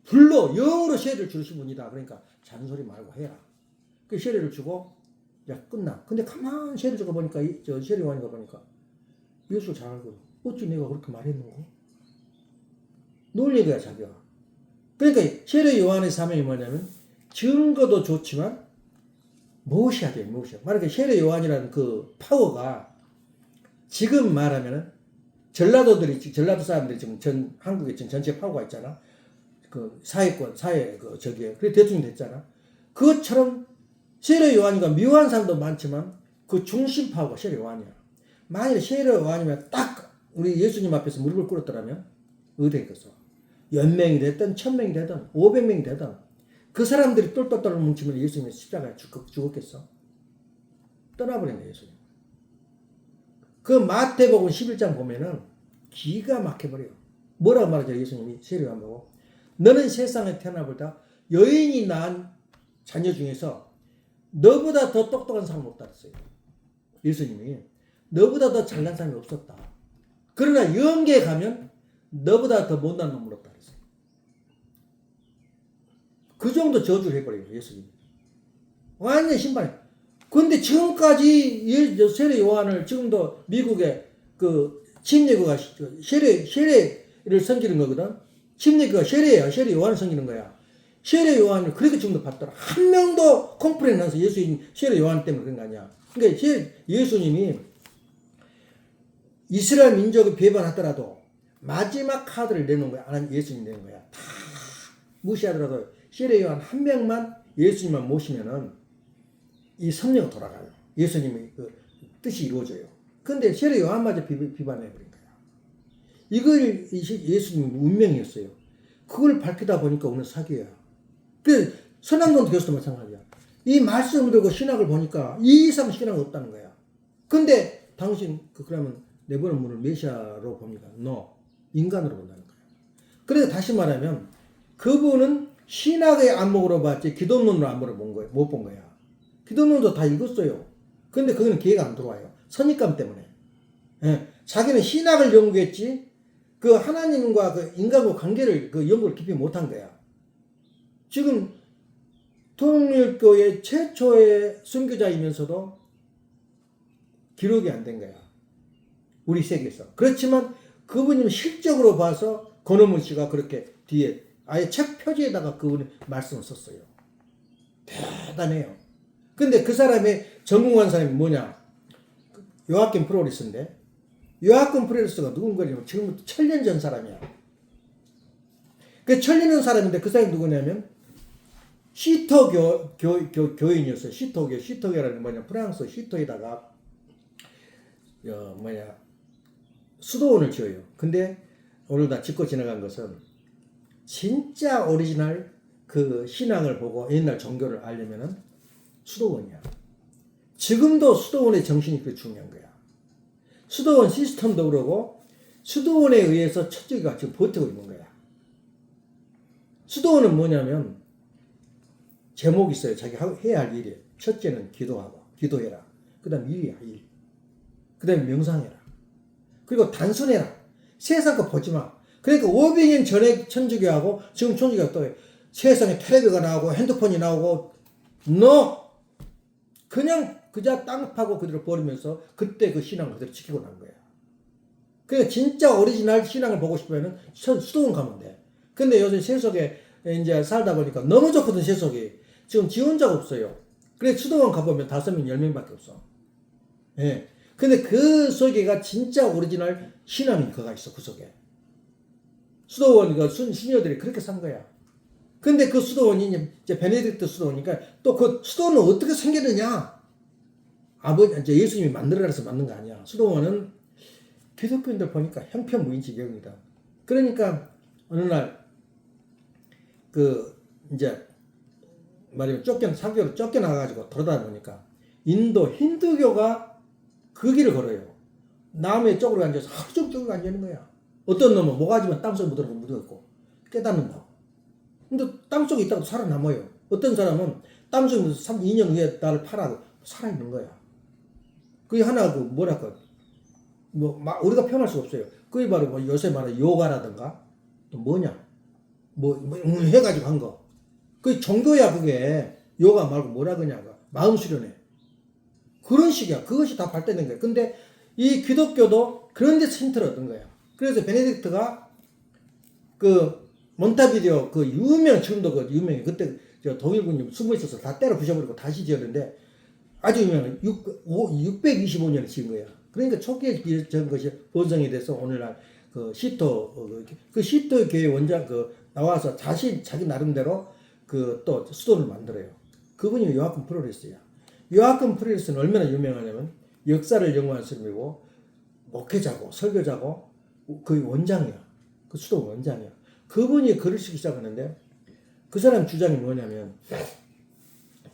불로 영으로 세례를 주신 분이다. 그러니까 잔소리 말고 해라. 그 세례를 주고 야 끝나. 근데 가만 세례 주고 보니까 세례 요한이가 보니까 예수 잘 알고 어찌 내가 그렇게 말했는고? 놀린 거야 자기가. 그러니까 세례 요한의 사명이 뭐냐면 증거도 좋지만 무엇이야 돼 무엇이야. 말하자면 세례 요한이라는 그 파워가 지금 말하면은 전라도 사람들이 지금 한국에 지금 전체 파워가 있잖아. 그 사회 그래 대통령 됐잖아. 그것처럼 세례 요한이가 묘한 사람도 많지만 그 중심 파워가 세례 요한이야. 만일 세례 요한이면 딱 우리 예수님 앞에서 무릎을 꿇었더라면 어디 있겠어? 10명이 됐든 1000명이 되든 500명이 되든 그 사람들이 똘똘똘 뭉치면 예수님이 십자가에 죽었겠어? 떠나버렸네 예수님. 그 마태복음 11장 보면은 기가 막혀버려요. 뭐라고 말하죠 예수님이 세례 요한 보고? 너는 세상에 태어나보다 여인이 낳은 자녀 중에서 너보다 더 똑똑한 사람 없다 했어요. 예수님이. 너보다 더 잘난 사람이 없었다. 그러나 영계에 가면 너보다 더 못난 놈을 없다 했어요. 그 정도 저주를 해버려요 예수님이. 완전 신발이. 근데 지금까지 세례 요한을 지금도 미국의 그 침례교가 세례를 섬기는 거거든. 침례교가 세례야. 세례 요한을 섬기는 거야. 세례 요한을 그렇게 지금도 받더라. 한 명도 컴플레인 안 해서 예수님 세례 요한 때문에 그런 거 아니야. 그러니까 예수님이 이스라엘 민족을 배반하더라도 마지막 카드를 내놓은 거야. 예수님 내는 거야. 다 무시하더라도 세례 요한 한 명만 예수님만 모시면은 이 성령이 돌아가요. 예수님의 그 뜻이 이루어져요. 근데 세례 요한마저 비반해버린 거야. 이걸 예수님 운명이었어요. 그걸 밝히다 보니까 오늘 사기야. 그 선왕동 교수도 마찬가지야. 이 말씀을 들고 신학을 보니까 이 이상 신학이 없다는 거야. 근데 당신 그러면 내보는 분을 메시아로 봅니까? No. 인간으로 본다는 거야. 그래서 다시 말하면 그분은 신학의 안목으로 봤지 기독론으로 안목으로 못 본 거야. 기독론도 다 읽었어요. 근데 그거는 기회가 안 들어와요. 선입감 때문에. 예. 자기는 신학을 연구했지 그 하나님과 그 인간과 관계를 그 연구를 깊이 못한 거야. 지금 통일교회 최초의 선교자이면서도 기록이 안 된 거야. 우리 세계에서. 그렇지만 그분이 실적으로 봐서 권어문 씨가 그렇게 뒤에 아예 책 표지에다가 그분이 말씀을 썼어요. 대단해요. 근데 그 사람의 전공한 사람이 뭐냐? 요아킴 프로리스인데 요아킴 프로리스가 누군가냐면 지금부터 1000년 전 사람이야. 그 1000년 전 사람인데 그 사람이 누구냐면 시토 교인이었어요. 시토교라는 뭐냐? 프랑스 시토에다가 수도원을 지어요. 근데 오늘 다 짓고 지나간 것은 진짜 오리지널 그 신앙을 보고 옛날 종교를 알려면은 수도원이야. 지금도 수도원의 정신이 그렇게 중요한 거야. 수도원 시스템도 그러고 수도원에 의해서 천주교가 지금 버티고 있는 거야. 수도원은 뭐냐면 제목이 있어요. 자기 해야 할 일이. 첫째는 기도하고 기도해라. 그 다음 일이야. 일. 그 다음에 명상해라. 그리고 단순해라. 세상 거 보지 마. 그러니까 500년 전에 천주교하고 지금 천주교가 또 세상에 텔레비가 나오고 핸드폰이 나오고 너 그냥 그자 땅 파고 그대로 버리면서 그때 그 신앙을 그대로 지키고 난 거야. 그러니까 진짜 오리지널 신앙을 보고 싶으면 수도원 가면 돼. 근데 요새 세속에 이제 살다 보니까 너무 좋거든. 세속이 지금 지원자가 없어요. 그래 수도원 가보면 5명 10명밖에 없어. 예. 근데 그 속에가 진짜 오리지널 신앙이 그가 있어. 그 속에 수도원 그 수녀들이 그렇게 산 거야. 근데 그 수도원이 이제 베네딕트 수도원이니까 또 그 수도원은 어떻게 생겼느냐? 이제 예수님이 만들어서 만든 거 아니야. 수도원은 기독교인들 보니까 형편무인지경이다. 그러니까 어느 날 이제 말하면 사교로 쫓겨나가지고 돌아다니다 보니까 인도 힌두교가 그 길을 걸어요. 나무에 쪽으로 앉아서 하루 종일 쪽으로 앉아있는 거야. 어떤 놈은 모가지만 땅속에 묻어있고 깨닫는다고. 근데 땅속에 있다고 살아남아요. 어떤 사람은 땅속에 2년 후에 나를 팔아도 살아있는 거야. 그게 하나 뭐랄까 우리가 표현할 수 없어요. 그게 바로 요새 말하는 요가라든가 또 뭐냐 해가지고 한 거. 그게 종교야. 그게 요가 말고 뭐라 그냐고 마음 수련회 그런 식이야. 그것이 다 발달된 거야. 근데 이 기독교도 그런 데서 힌트를 얻은 거야. 그래서 베네딕트가 그 몬타비디오 지금도 유명해. 그때 독일군이 숨어 있어서 다 때려 부셔버리고 다시 지었는데 아주 유명한 625년에 지은 거야. 그러니까 초기에 지은 것이 본성이 돼서 오늘날 시토 교회 원장 나와서 자기 나름대로 또 수도를 만들어요. 그분이 요하금 프로레스야. 요하금 프로레스는 얼마나 유명하냐면 역사를 연구한 사람이고 목회자고 설교자고 그 원장이야. 그 수도 원장이야. 그분이 글을 쓰기 시작하는데 그 사람 주장이 뭐냐면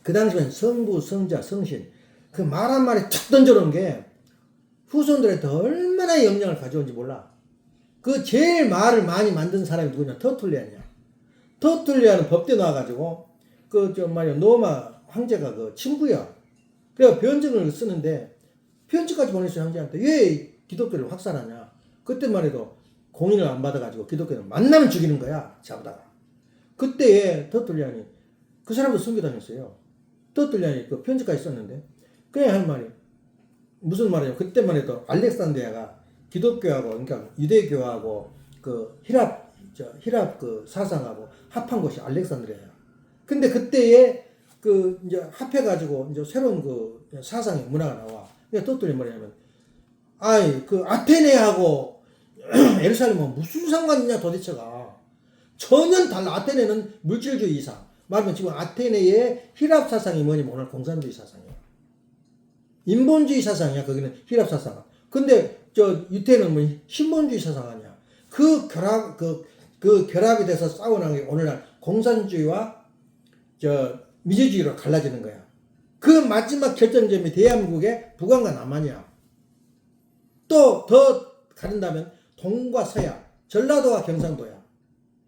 그 당시엔 성부, 성자, 성신 그 말 한 마리 툭 던져놓은 게 후손들한테 얼마나 영향을 가져온지 몰라. 그 제일 말을 많이 만든 사람이 누구냐? 터툴리안이야. 터툴리안은 법대 나와가지고 노마 황제가 친구야. 그래서 변증을 쓰는데 편지까지 보냈어요. 황제한테. 왜 기독교를 확산하냐? 그때만 해도 공인을 안 받아가지고 기독교는 만나면 죽이는 거야. 잡다가. 그때에 터툴리안이 그 사람도 순교당했어요. 터툴리안이 그 편지까지 썼는데 그냥 할 말이 무슨 말이에요? 그때만 해도 알렉산드리아가 기독교하고 그러니까 유대교하고 히랍 사상하고 합한 것이 알렉산드리아야. 근데 그때에 이제 합해가지고 이제 새로운 사상의 문화가 나와. 그러니까 터툴리안이 뭐냐면 아테네하고 예루살렘은 무슨 상관이냐 도대체가. 전혀 달라. 아테네는 물질주의 이상. 말하면 지금 아테네의 히랍 사상이 뭐냐면 오늘 공산주의 사상이야. 인본주의 사상이야. 거기는 히랍 사상. 근데 유태는 신본주의 사상 아니야. 그 결합이 돼서 싸워나는 게 오늘날 공산주의와 민주주의로 갈라지는 거야. 그 마지막 결정점이 대한민국의 북한과 남한이야. 또 더 가른다면 동과 서야, 전라도와 경상도야.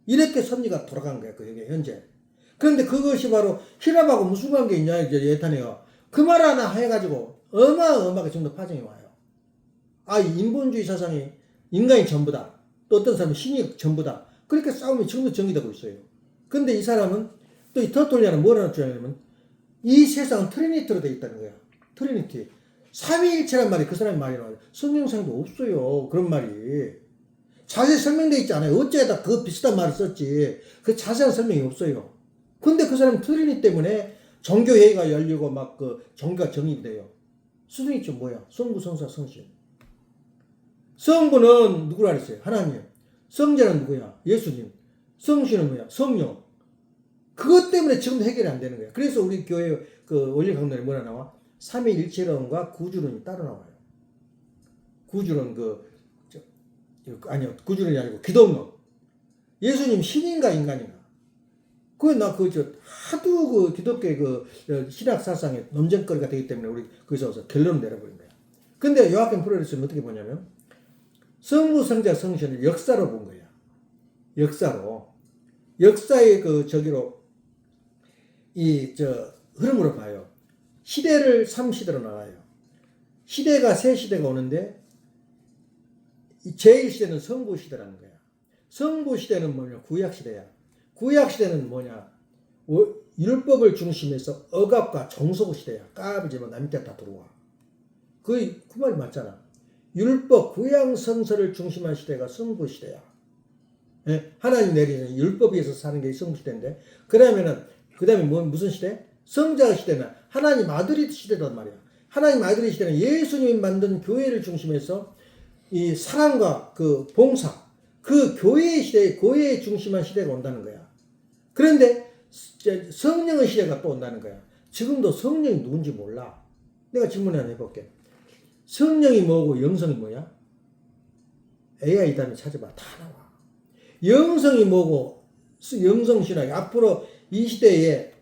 이렇게 섭리가 돌아간 거야. 그게 현재. 그런데 그것이 바로 히랍하고 무슨 관계 있냐 이제 예탄이가 그 말 하나 해가지고 어마어마하게 정도 파장이 와요. 인본주의 사상이 인간이 전부다. 또 어떤 사람은 신이 전부다. 그렇게 싸움이 지금도 전개되고 있어요. 근데 이 사람은 또 이 터툴리안은 뭐라는 주장이냐면 이 세상은 트리니티로 되어 있다는 거야. 트리니티. 삼위일체란 말이 그 사람의 말이 나와요. 성경상도 없어요. 그런 말이. 자세히 설명되어 있지 않아요. 어째다 그 비슷한 말을 썼지. 그 자세한 설명이 없어요. 근데 그 사람은 트리니티 때문에 종교회의가 열리고 종교가 정립이 돼요. 수능이 좀 뭐야? 성부, 성사, 성신. 성부는 누구라 그랬어요? 하나님. 성자는 누구야? 예수님. 성신은 뭐야? 성령. 그것 때문에 지금도 해결이 안 되는 거야. 그래서 우리 교회 원리 강론에 뭐라 나와? 삼위일체론과 구주론이 따로 나와요. 구주론 구주론이 아니고 기독론. 예수님 신인가 인간인가? 하도 기독교의 신학 사상의 논쟁거리가 되기 때문에 우리 거기서 결론을 내려버린 거야. 근데 요아kim 프로레스는 어떻게 보냐면 성부, 성자, 성신을 역사로 본 거야. 역사로. 역사의 흐름으로 봐요. 시대를 3시대로 나눠요. 시대가 세 시대가 오는데 제1시대는 성부시대라는 거야. 성부시대는 뭐냐? 구약시대야. 구약시대는 뭐냐? 율법을 중심해서 억압과 정속시대야. 까불지만 남 밑에 다 들어와. 그 말이 맞잖아. 율법, 구약성서를 중심한 시대가 성부시대야. 예? 하나님 내리는 율법에 의해서 사는 게 성부시대인데, 그 다음에 무슨 시대? 성자 시대는 하나님 아들이 시대단 말이야. 하나님 아들의 시대는 예수님이 만든 교회를 중심해서 이 사랑과 그 봉사, 그 교회의 시대, 교회에 중심한 시대가 온다는 거야. 그런데 성령의 시대가 또 온다는 거야. 지금도 성령이 누군지 몰라. 내가 질문 하나 해볼게. 성령이 뭐고 영성이 뭐야? AI 다음에 찾아봐. 다 나와. 영성이 뭐고 영성신학. 앞으로 이 시대에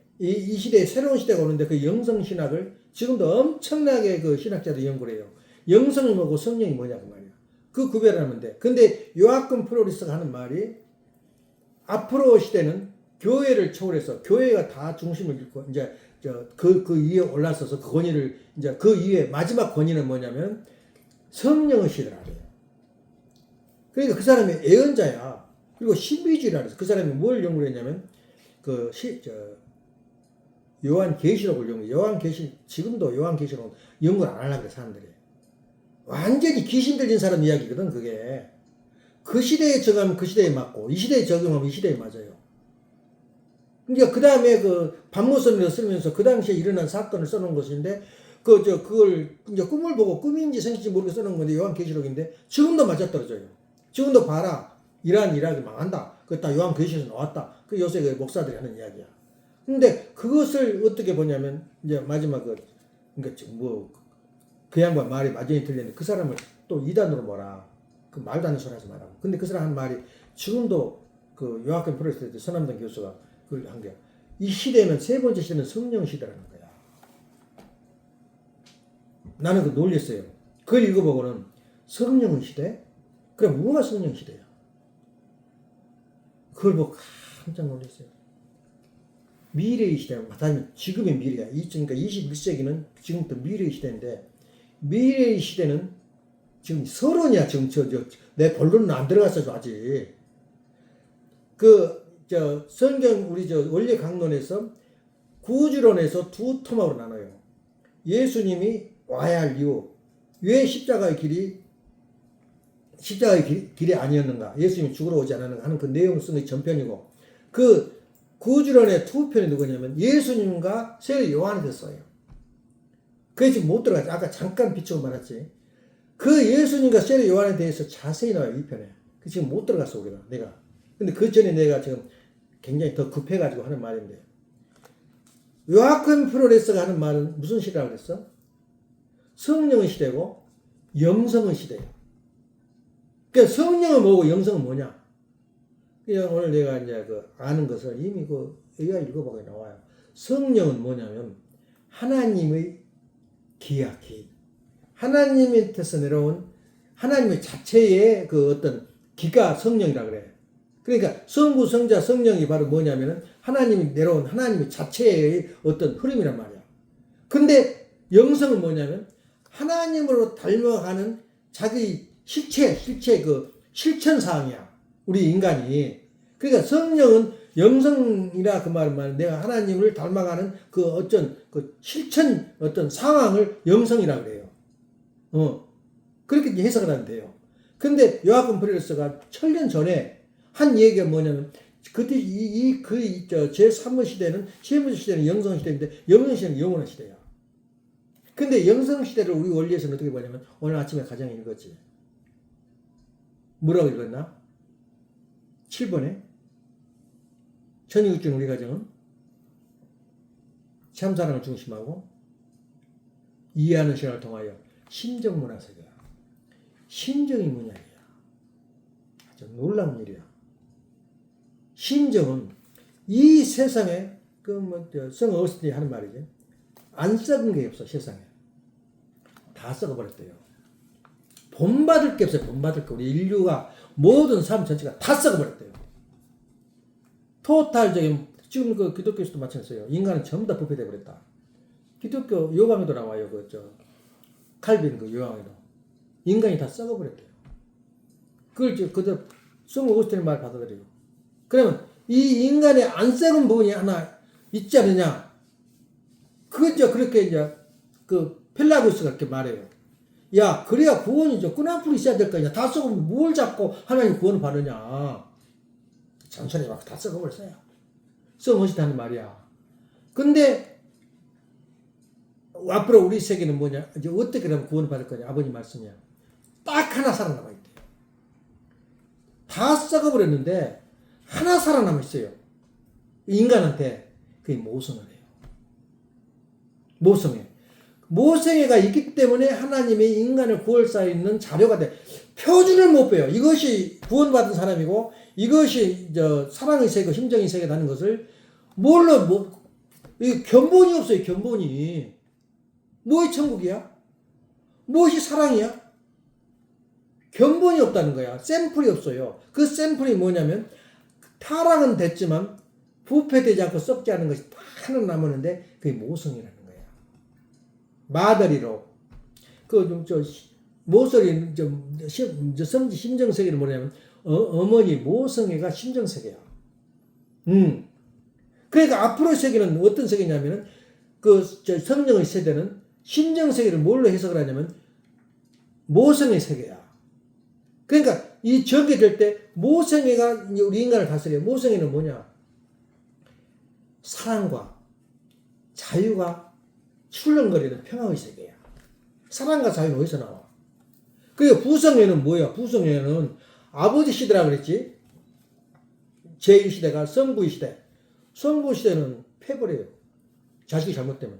새로운 시대가 오는데 그 영성신학을 지금도 엄청나게 그 신학자들이 연구를 해요. 영성이 뭐고 성령이 뭐냐 그 말이야. 그 구별을 하면 돼. 근데 요아kim 프로리스가 하는 말이 앞으로 시대는 교회를 초월해서 교회가 다 중심을 잃고 이제 그 위에 올라서서 그 권위를 이제 그 위에 마지막 권위는 뭐냐면 성령의 시대라 그래요. 그러니까 그 사람이 예언자야. 그리고 신비주의라 그래서 그 사람이 뭘 연구를 했냐면 요한계시록을 지금도 요한계시록 연구를 안 하려고 그래 사람들이. 완전히 귀신 들린 사람 이야기거든 그게. 그 시대에 적용하면 그 시대에 맞고 이 시대에 적용하면 이 시대에 맞아요. 그러니까 그 다음에 반모선을 쓰면서 그 당시에 일어난 사건을 써놓은 것인데 그걸 이제 꿈을 보고 꿈인지 생인지 모르게 써놓은 건데 요한계시록인데 지금도 맞아떨어져요. 지금도 봐라. 이란 이락이 망한다. 그거 다 요한계시록에서 나왔다. 그 요새 그 목사들이 하는 이야기야. 근데 그것을 어떻게 보냐면 이제 마지막 그 양반 말이 완전히 틀렸는데 그 사람을 또 이단으로 뭐라. 그 말도 안 되는 소리 하지 말라고. 근데 그 사람 한 말이 지금도 그 요아kim 프로레스 서남단 교수가 그걸 한 거야. 이 시대는 세 번째 시대는 성령 시대라는 거야. 나는 그 놀랬어요. 그걸 읽어보고는 성령 시대? 그럼 뭐가 성령 시대야? 그걸 보고 깜짝 놀랐어요. 미래의 시대, 마찬가지 지금의 미래야. 그러니까 21세기는 지금부터 미래의 시대인데 미래의 시대는 지금 서론이야. 지금 내 본론은 안 들어갔어도 아직. 성경 우리 원래 강론에서 구주론에서 두 토막으로 나눠요. 예수님이 와야 할 이유. 왜 십자가의 길이 아니었는가? 예수님이 죽으러 오지 않았는가 하는 그 내용을 쓴 게 전편이고 그 구주론의 두 편이 누구냐면 예수님과 세례 요한이 됐어요. 그게 지금 못 들어가지. 아까 잠깐 비추고 말했지. 그 예수님과 세례 요한에 대해서 자세히 나와요. 이 편에. 그 지금 못 들어갔어 내가. 근데 그 전에 내가 지금 굉장히 더 급해가지고 하는 말인데 요아kim 프로레스가 하는 말은 무슨 시대라고 그랬어? 성령의 시대고 영성의 시대예요. 그러니까 성령은 뭐고 영성은 뭐냐? 그냥 오늘 내가 이제 아는 것을 이미 AI 읽어보고 나와요. 성령은 뭐냐면 하나님의 기야. 하나님한테서 내려온 하나님의 자체의 어떤 기가 성령이라 그래. 그러니까 성부, 성자, 성령이 바로 뭐냐면은 하나님이 내려온 하나님의 자체의 어떤 흐름이란 말이야. 근데 영성은 뭐냐면 하나님으로 닮아가는 자기 실체 실천사항이야. 우리 인간이. 그러니까 성령은 영성이라 그 말은 내가 하나님을 닮아가는 실천 어떤 상황을 영성이라 그래요. 그렇게 해석을 하면 돼요. 근데 요아kim 프로레스가 천년 전에 한 얘기가 뭐냐면 그때 제3의 시대는 제1의 시대는 영성 시대인데 영성 시대는 영원한 시대야. 근데 영성 시대를 우리 원리에서는 어떻게 보냐면 오늘 아침에 가장 읽었지. 뭐라고 읽었나? 7번에 천이웃주는 우리 가정은 참사랑을 중심하고 이해하는 시간을 통하여 심정문화세계야. 심정이 문학이야. 아주 놀라운 일이야. 심정은 이 세상에 성 어거스틴이 하는 말이지. 안 썩은 게 없어 세상에. 다 썩어버렸대요. 본받을 게 없어요. 본받을 게. 우리 인류가 모든 삶 전체가 다 썩어버렸대요. 토탈적인 지금 그 기독교에서도 마찬가지예요. 인간은 전부 다 부패돼 버렸다. 기독교 요강에도 나와요. 칼빈 그 요강에도 인간이 다 썩어버렸대요. 그걸 그저 성 오거스틴의 말 받아들여요. 그러면 이 인간의 안 썩은 부분이 하나 있지 않느냐? 그저 그렇게 이제 그 펠라구스가 이렇게 말해요. 야, 그래야 구원이죠. 끈앞으로 있어야 될 거 아니야. 다 썩으면 뭘 잡고 하나님 구원을 받느냐? 잔소리 막 다 썩어버렸어요. 성 오거스틴 하는 말이야. 근데 앞으로 우리 세계는 뭐냐? 이제 어떻게 하면 구원을 받을 거냐? 아버님 말씀이야. 딱 하나 살아남아 있대요. 다 썩어버렸는데 하나 살아남아 있어요. 인간한테 그게 모성을 해요. 모성애. 모성애가 있기 때문에 하나님의 인간을 구할 수 있는 자료가 돼. 표준을 못 빼요. 이것이 구원받은 사람이고 이것이 사랑의 세계, 심정의 세계라는 것을 이 견본이 없어요. 견본이. 무엇이 천국이야? 무엇이 사랑이야? 견본이 없다는 거야. 샘플이 없어요. 그 샘플이 뭐냐면 타락은 됐지만 부패되지 않고 썩지 않은 것이 딱 하나 남았는데 그게 모성이라는 거야. 마더리로 모성이 심정세계는 뭐냐면 어머니 모성애가 심정세계야. 그러니까 앞으로의 세계는 어떤 세계냐면은 성령의 세대는 심정세계를 뭘로 해석을 하냐면 모성의 세계야. 그러니까 이 적이 될 때 모성애가 우리 인간을 다스려요. 모성애는 뭐냐? 사랑과 자유가 출렁거리는 평화의 세계야. 사랑과 자유는 어디서 나와? 그리고 부성애는 뭐야? 부성애는 아버지 시대라 그랬지? 제1시대가 성부의 시대. 성부의 시대는 패버려요. 자식이 잘못되면.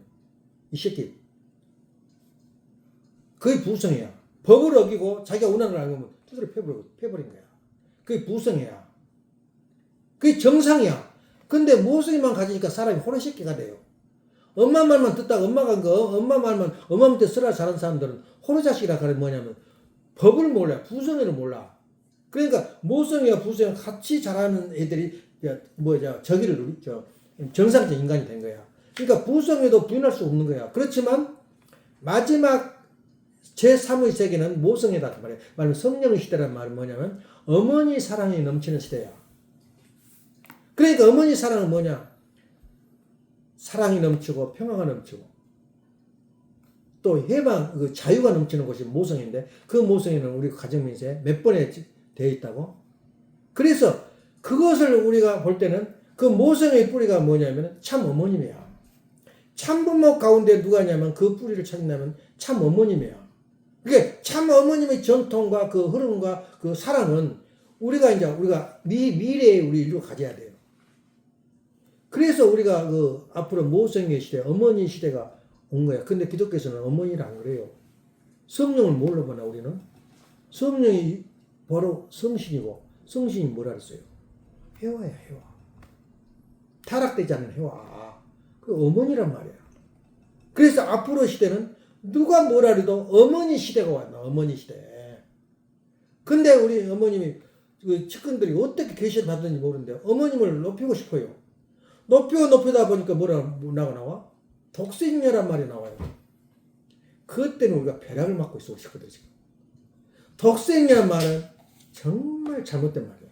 이 새끼. 그게 부성애야. 법을 어기고 자기가 원하는 걸 알고 보면 두드려 패버린 거야. 그게 부성애야. 그게 정상이야. 근데 모성애만 가지니까 사람이 호로새끼가 돼요. 엄마 말만 듣다가 엄마 말만 엄마 밑에 쓰라 잘하는 사람들은 호로자식이라 그래 뭐냐면 법을 몰라. 부성애를 몰라. 그러니까 모성애와 부성애가 같이 자라는 애들이 저기를 누리죠. 정상적 인간이 된 거야. 그러니까 부성애도 부인할 수 없는 거야. 그렇지만 마지막 제3의 세계는 모성애다. 말하면 성령의 시대란 말은 뭐냐면 어머니 사랑이 넘치는 시대야. 그러니까 어머니 사랑은 뭐냐? 사랑이 넘치고 평화가 넘치고 또 해방, 자유가 넘치는 것이 모성애인데 그 모성애는 우리 가정민세에 몇 번에 되어 있다고? 그래서 그것을 우리가 볼 때는 그 모성애의 뿌리가 뭐냐면 참 어머님이야. 참 부모 가운데 누가 있냐면 그 뿌리를 찾는다면 참 어머님이야. 그러니까 참 어머님의 전통과 그 흐름과 그 사랑은 우리가 미래에 우리 인류가 가져야 돼요. 그래서 우리가 앞으로 모성의 시대, 어머니 시대가 온 거야. 근데 기독교에서는 어머니를 안 그래요. 성령을 뭘로 보나 우리는? 성령이 바로 성신이고 성신이 뭐라 그랬어요? 해와야 해와. 타락되지 않는 해와. 그 어머니란 말이야. 그래서 앞으로 시대는 누가 뭐라 해도 어머니 시대가 왔나. 어머니 시대. 근데 우리 어머님이 측근들이 어떻게 계시를 받는지 모르는데 어머님을 높이고 싶어요. 높이다 보니까 뭐라고 나와? 독생녀란 말이 나와요. 그때는 우리가 벼락을 맞고 있어 싶거든 지금. 독생녀란 말은 정말 잘못된 말이야.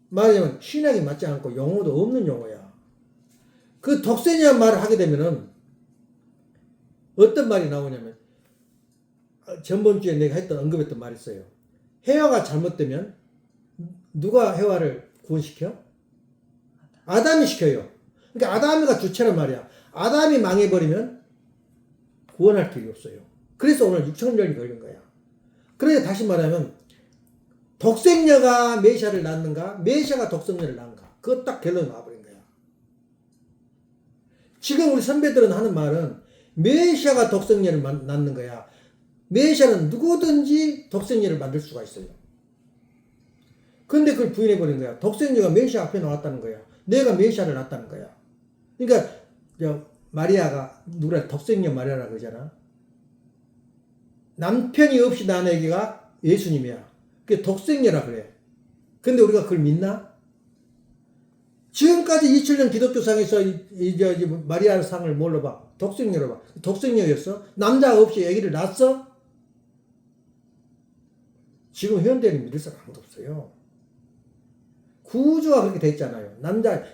말하자면 신학이 맞지 않고 용어도 없는 용어야. 그 독생녀란 말을 하게 되면은 어떤 말이 나오냐면 전번주에 내가 언급했던 말이 있어요. 해와가 잘못되면 누가 해와를 구원시켜? 아담이 시켜요. 그러니까 아담이가 주체란 말이야. 아담이 망해버리면 구원할 길이 없어요. 그래서 오늘 6천년이 걸린 거야. 그러니까 다시 말하면 독생녀가 메시아를 낳는가? 메시아가 독생녀를 낳는가? 그거 딱 결론이 나와버린 거야. 지금 우리 선배들은 하는 말은 메시아가 독생녀를 낳는 거야. 메시아는 누구든지 독생녀를 만들 수가 있어요. 근데 그걸 부인해버린 거야. 독생녀가 메시아 앞에 나왔다는 거야. 내가 메시아를 낳았다는 거야. 그러니까 마리아가 누구라 독생녀 마리아라고 그러잖아. 남편이 없이 낳은 애기가 예수님이야. 그게 독생녀라 그래. 근데 우리가 그걸 믿나? 지금까지 2000년 기독교상에서 마리아 상을 뭘로 봐? 독생녀로 봐. 독생녀였어? 남자 없이 아기를 낳았어? 지금 현대는 믿을 사람 아무도 없어요. 구조가 그렇게 돼 있잖아요.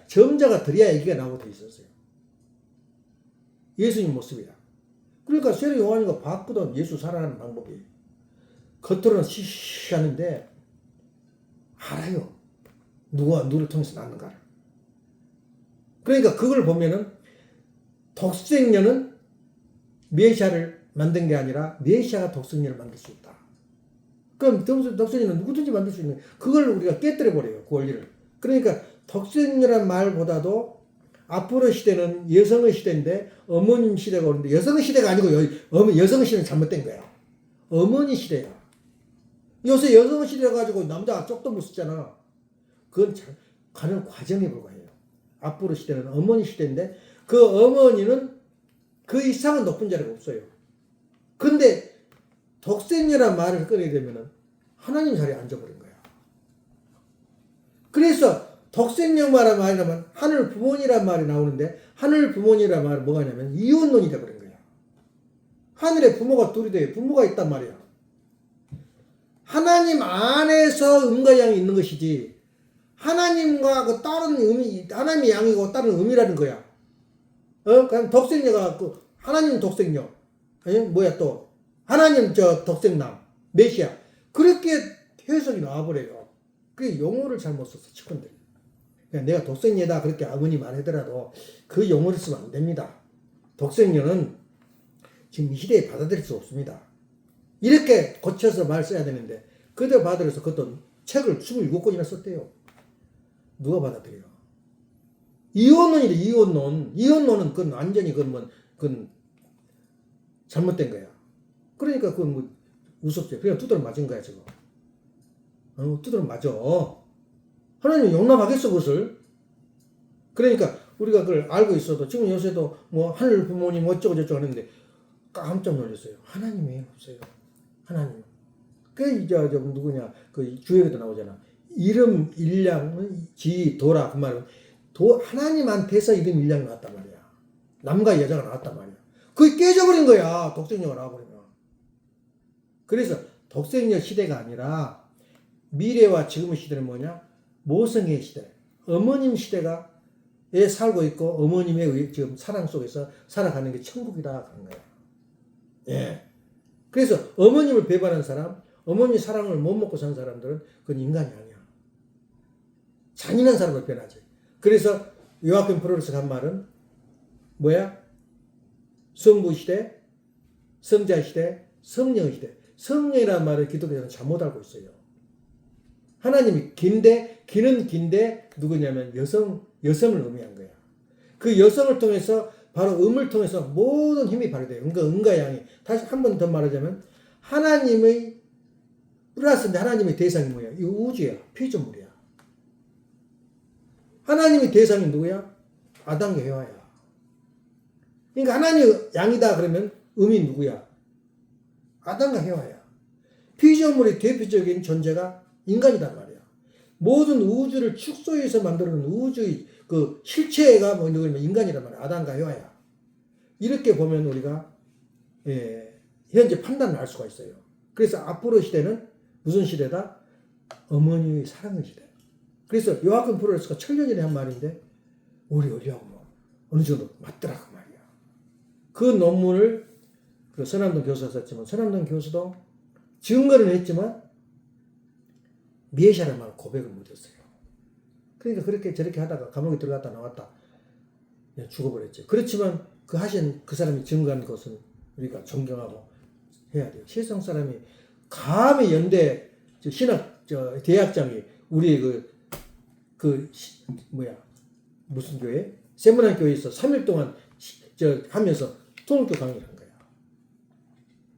점자가 들여야 아기가 나오고 돼 있었어요. 예수님 모습이야. 그러니까 세례 요한이가 봤거든. 예수 살아가는 방법이. 겉으로는 시시하는데 알아요. 누구를 통해서 낳는가를. 그러니까 그걸 보면은 독생녀는 메시아를 만든 게 아니라 메시아가 독생녀를 만들 수 있다. 그럼 독생녀는 누구든지 만들 수 있는 그걸 우리가 깨뜨려 버려요. 그 원리를. 그러니까 독생녀란 말보다도 앞으로 시대는 여성의 시대인데 어머님 시대가 오는데 여성의 시대가 아니고 여성의 시대는 잘못된 거야. 어머니 시대야. 요새 여성의 시대 가지고 남자가 쪽도 못 쓰잖아. 그건 가는 과정에 불과해요. 앞으로 시대는 어머니 시대인데 그 어머니는 그 이상은 높은 자리가 없어요. 근데 독생녀란 말을 꺼내게 되면은 하나님 자리에 앉아버린 거야. 그래서 독생녀란 말이라면 하늘 부모니란 말이 나오는데 하늘 부모니란 말은 뭐가 냐면 이혼론이 되어버린 거야. 하늘에 부모가 둘이 돼. 부모가 있단 말이야. 하나님 안에서 음과 양이 있는 것이지 하나님과 그 다른 음이 하나님이 양이고 다른 음이라는 거야. 그냥 독생녀가 하나님 독생녀, 뭐야 또 하나님 독생남, 메시아 그렇게 해석이 나와버려요. 그 용어를 잘못 써서 측근들이. 그냥 내가 독생녀다 그렇게 아버님 말하더라도 그 용어를 쓰면 안 됩니다. 독생녀는 지금 이 시대에 받아들일 수 없습니다. 이렇게 고쳐서 말 써야 되는데 그대로 받아들여서 그것도 책을 27권이나 썼대요. 누가 받아들여? 이혼론이래. 이혼론은 그건 완전히 그건 잘못된 거야. 그러니까 그건 뭐 우습죠. 그냥 두드러 맞은 거야 지금. 두드러 맞아. 하나님은 용납하겠어 그것을. 그러니까 우리가 그걸 알고 있어도 지금 요새도 뭐 하늘 부모님 어쩌고 저쩌고 하는데 깜짝 놀랐어요. 하나님이 없어요. 하나님. 누구냐 그 주역에도 나오잖아. 이름 일량 지도라 그 말은 하나님한테서 이름 일량 나왔단 말이야. 남과 여자가 나왔단 말이야. 그게 깨져버린 거야. 독생녀가 나와버리면. 그래서 독생녀 시대가 아니라 미래와 지금의 시대는 뭐냐? 모성의 시대. 어머님 시대에 살고 있고 어머님의 지금 사랑 속에서 살아가는 게 천국이다 그런 거야. 예. 그래서 어머님을 배반한 사람, 어머니 사랑을 못 먹고 산 사람들은 그건 인간이 아니야. 잔인한 사람을 변하지. 그래서 요아kim 프로레스가 한 말은 뭐야? 성부 시대, 성자 시대, 성령 시대. 성령이라는 말을 기독교에서는 잘못 알고 있어요. 하나님이 기는 긴데 누구냐면 여성을 의미한 거야. 그 여성을 통해서 바로 음을 통해서 모든 힘이 발휘돼요. 그러니까 음과 양이. 다시 한 번 더 말하자면 하나님의 플러스인데 하나님의 대상이 뭐야? 이 우주야. 피조물이야. 하나님의 대상이 누구야? 아담과 해와야. 그러니까 하나님 양이다 그러면 음이 누구야? 아담과 해와야. 피조물의 대표적인 존재가 인간이란 말이야. 모든 우주를 축소해서 만들어놓은 우주의 그 실체가 누구냐면 인간이란 말이야. 아담과 해와야. 이렇게 보면 우리가 현재 판단을 할 수가 있어요. 그래서 앞으로 시대는 무슨 시대다? 어머니의 사랑의 시대. 그래서 요아kim 프로레스가 천년 전에 한 말인데 우리하고 뭐 어느 정도 맞더라 그 말이야. 그 논문을 그 선암동 교수가 썼지만 선암동 교수도 증거는 했지만 메시아란 말을 고백을 못했어요. 그러니까 그렇게 저렇게 하다가 감옥에 들어갔다 나왔다 죽어버렸죠. 그렇지만 그 하신 그 사람이 증거한 것은 우리가 존경하고 해야 돼요. 세상 사람이 감히 연대 신학 대학장이 우리 무슨 교회? 세문안 교회에서 3일 동안 하면서 통일교 강의를 한 거야.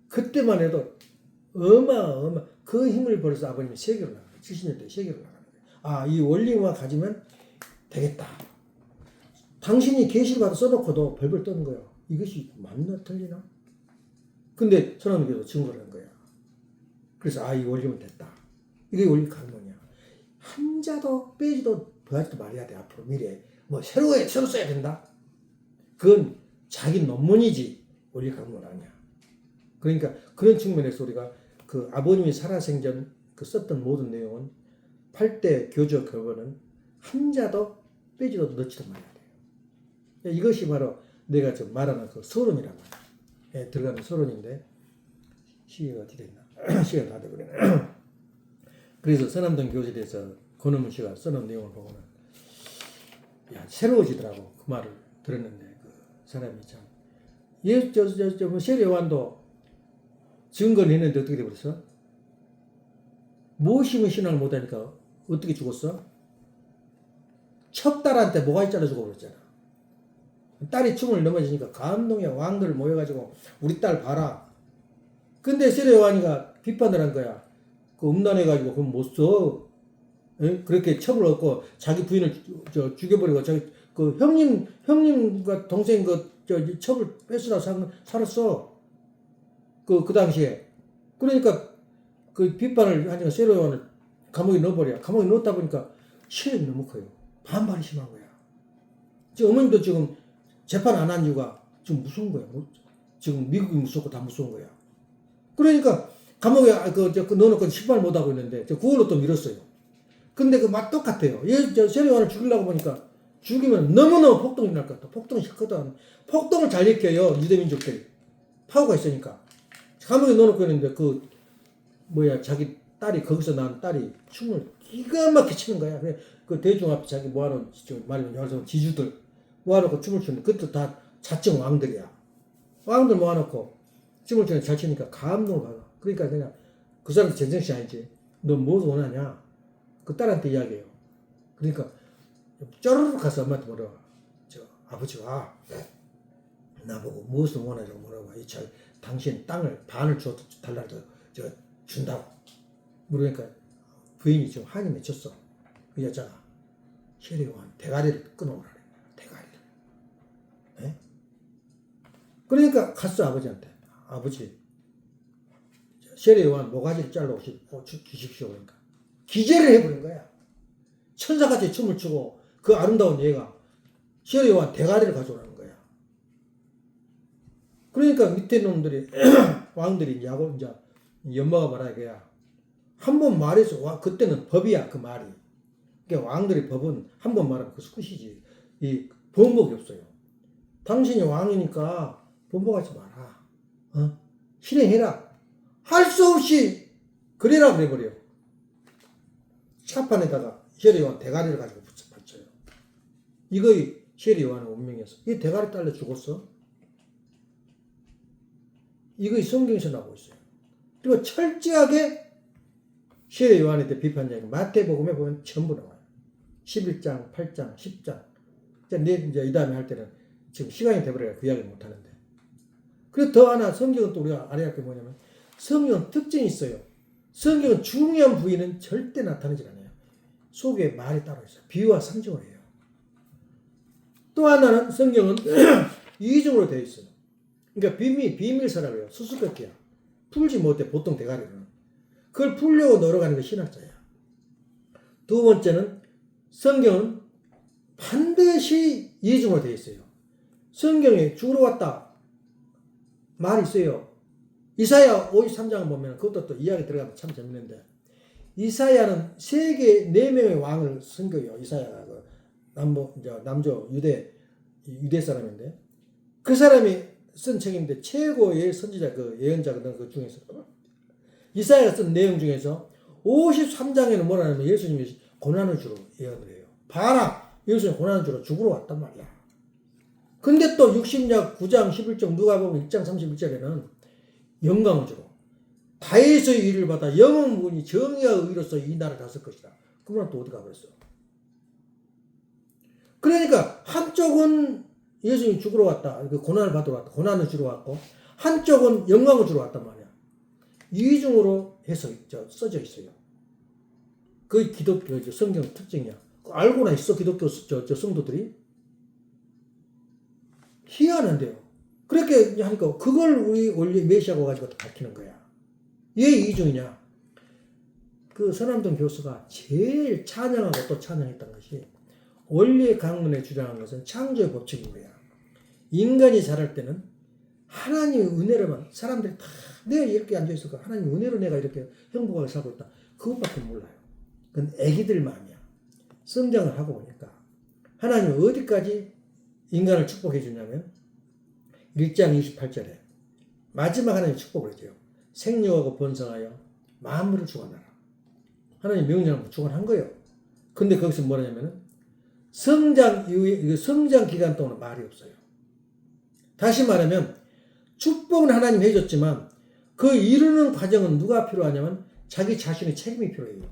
그때만 해도 그 힘을 벌여서 아버님이 세계로 나가요. 70년대 세계로 나가는 거야. 이 원리만 가지면 되겠다. 당신이 계시받아 써놓고도 벌벌 떠는 거야. 이것이 맞나 틀리나? 근데 천안교도 증거를 한 거야. 그래서 이 원리면 됐다. 이게 원리 강론이야. 한자도 빼지도 더하지도 말해야 돼. 앞으로 미래에 뭐 새로 써야 된다. 그건 자기 논문이지 원리 강론 아니야. 그러니까 그런 측면에서 우리가 그 아버님이 살아생전 그 썼던 모든 내용은 8대 교조 결과는 한자도 빼지도 넣지도 말아야 돼요. 이것이 바로 내가 지금 말하는 그 서론이란 말이야. 들어가는 서론인데 시계가 어디 됐나? 시계가 다 되고 그래. 그래서 서남동 교실에서 권은문 씨가 써놓은 내용을 보고는 새로워지더라고. 그 말을 들었는데 그 사람이 참 세례요한도 증거를 했는데 어떻게 돼버렸어? 모심의 신앙을 못하니까 어떻게 죽었어? 첫 딸한테 모가지 잘라 죽어버렸잖아. 딸이 춤을 넘어지니까 감동에 왕들 모여가지고 우리 딸 봐라. 근데 세례요한이가 비판을 한 거야. 그 음란해가지고 그럼 못 써. 그렇게 처벌 얻고 자기 부인을 죽여버리고 그 형님과 동생 처벌 뺏으라 살았어. 그 당시에. 그러니까 그 비판을 하니까 세례요한을 감옥에 넣어버려. 감옥에 넣었다 보니까 시력이 너무 커요. 반발이 심한 거야. 지금 어머님도 지금 재판 안 한 이유가 지금 무서운 거야. 지금 미국이 무섭고 다 무서운 거야. 그러니까 감옥에 넣어놓고 실발 못하고 있는데 그걸로 또 밀었어요. 근데 그 맛 똑같아요. 세례요한을 죽이려고 보니까 죽이면 너무너무 폭동이 날 것 같아. 폭동이 싫거든. 폭동을 잘 일으켜요. 유대민족들이. 파워가 있으니까. 감옥에 넣어놓고 있는데 자기 딸이 거기서 난 딸이 춤을 기가 막히게 추는 거야. 그 대중 앞에 자기 모아놓은 말하자면 지주들 모아놓고 춤을 추는 그것도 다 자칭 왕들이야. 왕들 모아놓고 춤을 추는 잘 추니까 감동을 받아. 그러니까 그냥 그 사람도 제정신 아니지. 너 뭐 원하냐? 그 딸한테 이야기해요. 그러니까 쪼르륵 가서 엄마한테 물어봐. 아버지가 나보고 무엇을 원하냐고 물어봐. 당신 땅을 반을 달라도 준다고. 그러니까 부인이 지금 한이 맺혔어. 그 여자가 세례요한 대가리를 끊어오라래. 대가리를. 에? 그러니까 갔어 아버지한테. 아버지 세례요한 모가지를 잘라 주십시오. 그러니까 기재를 해버린 거야. 천사같이 춤을 추고 그 아름다운 얘가 세례요한 대가리를 가져오라는 거야. 그러니까 밑에 놈들이 왕들이 이제 연마가 말하는 거야. 한 번 말해서 그때는 법이야 그 말이. 그러니까 왕들의 법은 한 번 말하면 그것이 끝이지. 이 번복이 없어요. 당신이 왕이니까 번복하지 마라. 실행해라. 할 수 없이 그래라 그래버려. 차판에다가 세례요한 대가리를 가지고 붙여요. 이거의 세례요한의 운명이었어. 이 대가리 잘려 죽었어. 이거의 성경에서 나오고 있어요. 그리고 철저하게 세례요한에 대해 비판적인 마태복음에 보면 전부 나와요. 11장, 8장, 10장. 이제 이 다음에 할 때는 지금 시간이 돼버려야 그 이야기를 못 하는데. 그리고 더 하나 성경은 또 우리가 알아야 할 게 뭐냐면 성경은 특징이 있어요. 성경은 중요한 부위는 절대 나타나지 않아요. 속에 말이 따로 있어요. 비유와 상징을 해요. 또 하나는 성경은 이중으로 되어 있어요. 그러니까 비밀서라고 해요. 수수께끼야. 풀지 못해 보통 대가리로는. 그걸 풀려고 노력하는 게 신학자야. 두 번째는 성경은 반드시 이중으로 되어 있어요. 성경에 죽으러 왔다 말이 있어요. 이사야 53장을 보면 그것도 또 이야기 들어가면 참 재밌는데 이사야는 세계 4명의 왕을 선거해요. 이사야가 남조 유대 사람인데 그 사람이 쓴 책인데 최고의 선지자 예언자거든. 그 중에서 이사야가 쓴 내용 중에서 53장에는 뭐라 하냐면 예수님이 고난을 주러 예언을 해요. 봐라 예수님이 고난을 주러 죽으러 왔단 말이야. 근데 또 60장 9장 11절 누가복음 1장 31절에는 영광을 주러 다윗의 일을 받아 영원문이 정의와 의로서 이 나라를 다스릴 것이다. 그러면 또 어디 가버렸어. 그러니까 한쪽은 예수님이 죽으러 왔다. 고난을 받으러 왔다. 고난을 주러 왔고 한쪽은 영광을 주러 왔단 말이야. 이중으로 해서 써져 있어요. 그게 기독교 성경 특징이야. 알고나 있어 기독교 저 성도들이 희한한데요. 그렇게 하니까 그걸 우리 원리 메시아가 가지고 밝히는 거야. 왜 이중이냐? 그 선암동 교수가 제일 찬양하고 또 찬양했던 것이 원리 강론에 주장한 것은 창조의 법칙인 거야. 인간이 자랄 때는 하나님의 은혜로만 사람들이 다 내가 이렇게 앉아 있을까? 하나님의 은혜로 내가 이렇게 행복하게 살고 있다. 그것밖에 몰라요. 그건 애기들 마음이야. 성장을 하고 보니까 하나님은 어디까지 인간을 축복해 주냐면 1장 28절에 마지막 하나님 축복을 해줘요. 생육하고 번성하여 만물을 주관하라. 하나님 명령하고 주관한 거예요. 근데 거기서 뭐냐면은 성장 이후에 성장 기간 동안 말이 없어요. 다시 말하면 축복은 하나님 해줬지만 그 이루는 과정은 누가 필요하냐면 자기 자신의 책임이 필요해요.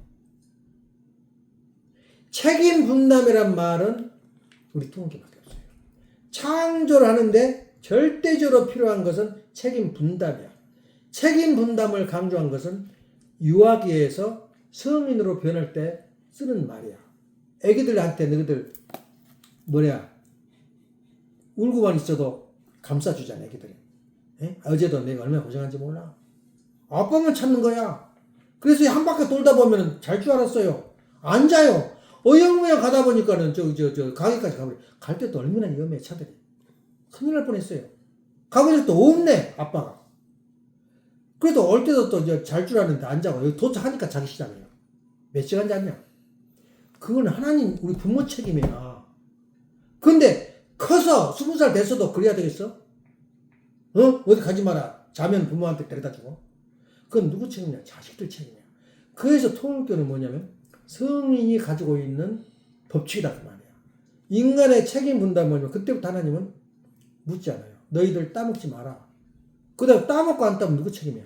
책임 분담이란 말은 우리 통계밖에 없어요. 창조를 하는데 절대적으로 필요한 것은 책임 분담이야. 책임 분담을 강조한 것은 유아기에서 성인으로 변할 때 쓰는 말이야. 애기들한테 너희들 울고만 있어도 감싸주잖아, 애기들이. 에? 어제도 내가 얼마나 고생한지 몰라. 아빠만 찾는 거야. 그래서 한 바퀴 돌다 보면 잘 줄 알았어요. 안 자요. 어영부영 가다 보니까는 가게까지 가버려. 갈 때도 얼마나 위험해, 차들이. 큰일 날 뻔했어요. 가보니까 또 없네, 아빠가. 그래도 올 때도 또 잘 줄 아는데 안 자고 여기 도착하니까 자기 시작해요. 몇 시간 잤냐? 그건 하나님 우리 부모 책임이야. 근데 커서 20살 됐어도 그래야 되겠어? 어디 가지 마라. 자면 부모한테 데려다 주고. 그건 누구 책임이야? 자식들 책임이야. 그래서 통일교는 뭐냐면 성인이 가지고 있는 법칙이다 그 말이야. 인간의 책임 분담은 뭐냐면 그때부터 하나님은 묻지 않아요. 너희들 따먹지 마라. 그 다음에 따먹고 안 따면 누구 책임이야?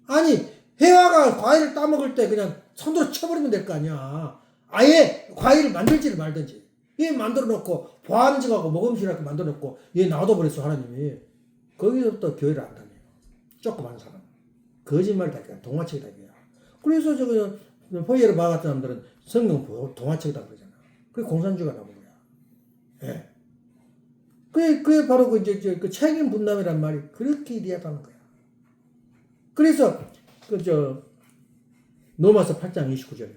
아니 해와가 과일을 따먹을 때 그냥 손으로 쳐버리면 될 거 아니야. 아예 과일을 만들지를 말든지. 얘 만들어 놓고 보안직하고 모범실하고 만들어 놓고 얘 놔둬버렸어 하나님이. 거기서부터 교회를 안 다녀요. 조그만 사람. 거짓말이다. 동화책이다. 그래서 포이에르 바 같은 사람들은 성경 동화책이다 그러잖아. 그게 공산주의가 나온 거야. 예. 그게 바로 그 책임 분담이란 말이 그렇게 이해하는 거야. 그래서 로마서 8장 29절에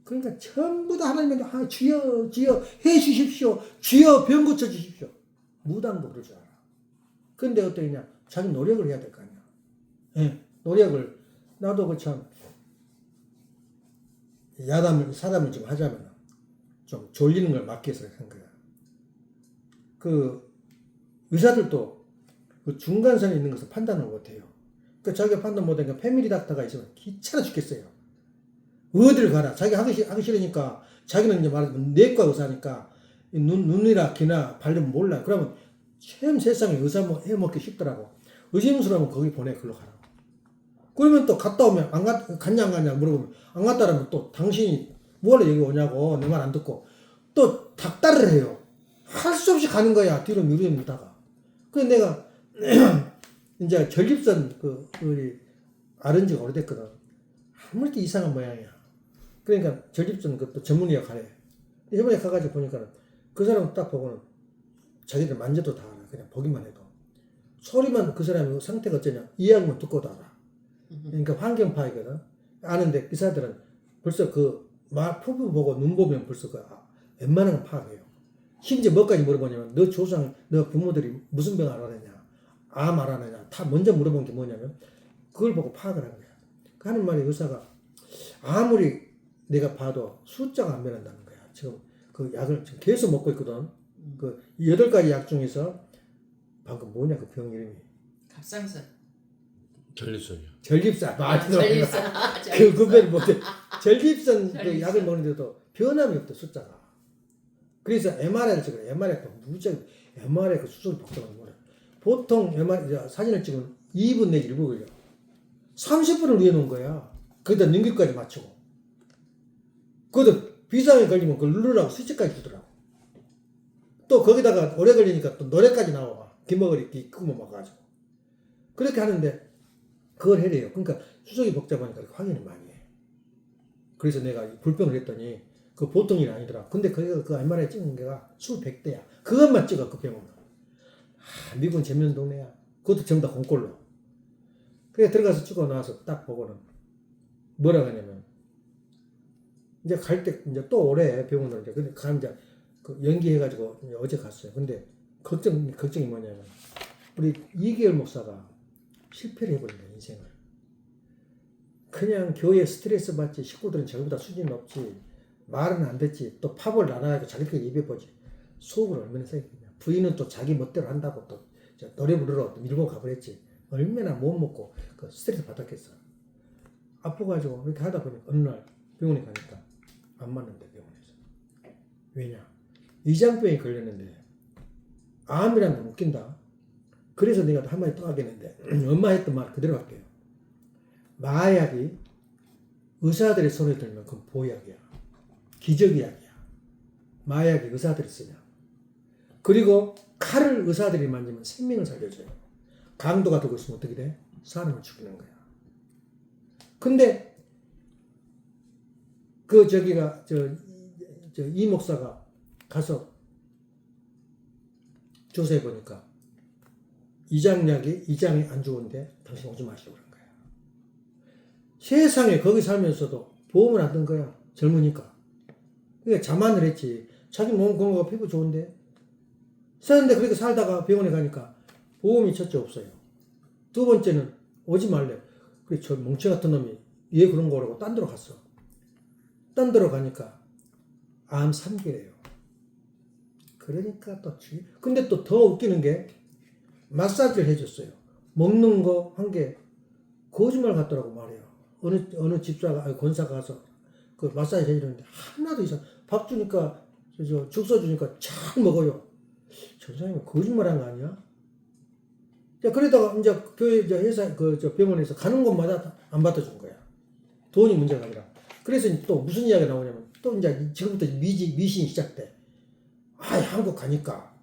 그러니까 전부 다 하나님한테 주여 해 주십시오. 주여 병 고쳐 주십시오. 무당도 그럴 줄 알아. 근데 어떠냐? 자기 노력을 해야 될 거 아니야. 예, 노력을 나도 그참 사담을 좀 하자면 좀 졸리는 걸 막기 위해서 한 거야. 그 의사들도 그 중간선에 있는 것을 판단을 못해요. 그 자기가 판단 못하니까 패밀리 닥터가 있으면 귀찮아 죽겠어요. 어딜 가라. 자기 하기 싫으니까 자기는 이제 말하자면 내과 의사니까 눈이나 귀나 발리면 몰라. 그러면 참 세상에 의사 해먹기 쉽더라고. 의심스러우면 거기 보내 글로 가라고. 그러면 또 갔다 오면 갔냐 안 갔냐 물어보면 안 갔다 그러면 또 당신이 뭐하러 여기 오냐고 내 말 안 듣고 또 닥달을 해요. 할 수 없이 가는 거야. 뒤로 미루다가. 그래서 내가 이제 전립선 우리 앓은 지가 오래됐거든. 아무렇게 이상한 모양이야. 그러니까 전립선 그것도 전문의가 가래. 전문의가 가가지고 보니까 그 사람 딱 보고는 자기들 만져도 다 알아. 그냥 보기만 해도. 소리만 그 사람이 상태가 어쩌냐 이야기만 듣고도 알아. 그러니까 환경파이거든. 아는데 의사들은 벌써 표부 보고 눈 보면 벌써 웬만한 건 파악해요. 심지어 뭐까지 물어보냐면 너 부모들이 무슨 병 알아내냐 암 알아내냐 다 먼저 물어본 게 뭐냐면 그걸 보고 파악을 한 거야. 하는 말이 의사가 아무리 내가 봐도 숫자가 안 변한다는 거야. 지금 그 약을 지금 계속 먹고 있거든. 그 8가지 약 중에서 방금 뭐냐 그 병 이름이 갑상선. 전립선이요. 전립선. 전립선. 그걸 못해. 전립선 그 약을 먹는데도 변함이 없다 숫자가. 그래서 MRI를 찍어요. MRI가 무지하게 MRI 그 수술 복잡한 거래. 보통 MRI 사진을 찍으면 2분 내지 1분 걸려. 30분을 위해 놓은 거야. 거기다 능기까지 맞추고. 그것도 비상에 걸리면 그걸 누르라고 스위치까지 주더라고. 또 거기다가 오래 걸리니까 또 노래까지 나와. 귀머거리 끄고 막아가지고. 그렇게 하는데 그걸 해래요. 그러니까 수속이 복잡하니까 확인을 많이 해. 그래서 내가 불평을 했더니 그 보통 일이 아니더라. 근데 그 MRI 찍는 게가 수 100대야. 그것만 찍어 그 병원은. 미국은 재밌는 동네야. 그것도 전부 다 공꼴로. 그래 들어가서 찍어 나와서 딱 보고는 뭐라고 하냐면 이제 갈 때 이제 또 오래 병원을 이제 근데 이제 그 연기해가지고 이제 어제 갔어요. 근데 걱정이 뭐냐면 우리 이계열 목사가 실패를 해버린다 인생을. 그냥 교회 스트레스 받지 식구들은 전부 다 수준이 높지 말은 안 듣지 또 팝을 나눠가지고 자기들끼리 입에 보지 속을 얼마나 썩겠냐. 부인은 또 자기 멋대로 한다고 또 노래 부르러 또 밀고 가버렸지. 얼마나 못 먹고 그 스트레스 받았겠어. 아파가지고 이렇게 하다 보니까 어느 날 병원에 가니까 안 맞는데 병원에서. 왜냐? 위장병에 걸렸는데 암이란 건 웃긴다. 그래서 내가 한마디 또 하겠는데 엄마 했던 말 그대로 할게요. 마약이 의사들의 손에 들면 그건 보약이야. 기적이약이야. 마약이 의사들이 쓰냐. 그리고 칼을 의사들이 만지면 생명을 살려줘요. 강도가 되고 있으면 어떻게 돼? 사람을 죽이는 거야. 근데 그 저기가 이 목사가 가서 조사해 보니까 이장이 안 좋은데 당신 오지 마시고 그런 거야. 세상에 거기 살면서도 보험을 안 든 거야. 젊으니까. 그러니까 자만을 했지. 자기 몸 건강하고 피부 좋은데. 사는데 그렇게 살다가 병원에 가니까 보험이 첫째 없어요. 두 번째는 오지 말래. 그래 저 멍청 같은 놈이 얘 그런 거라고 딴 데로 갔어. 딴 데로 가니까 암 3기래요. 그러니까 또 근데 또 더 웃기는 게 마사지를 해줬어요. 먹는 거 한 게 거짓말 같더라고 말이에요. 어느 집사가 권사가 가서 그 마사지 해주는데 하나도 이상 밥 주니까 죽서 주니까 잘 먹어요. 전사님은 거짓말한 거 아니야? 자 그러다가 이제 교회 회사 병원에서 가는 곳마다 안 받아준 거야. 돈이 문제가 아니라. 그래서 또 무슨 이야기가 나오냐면 또 이제 지금부터 미신이 시작돼. 한국 가니까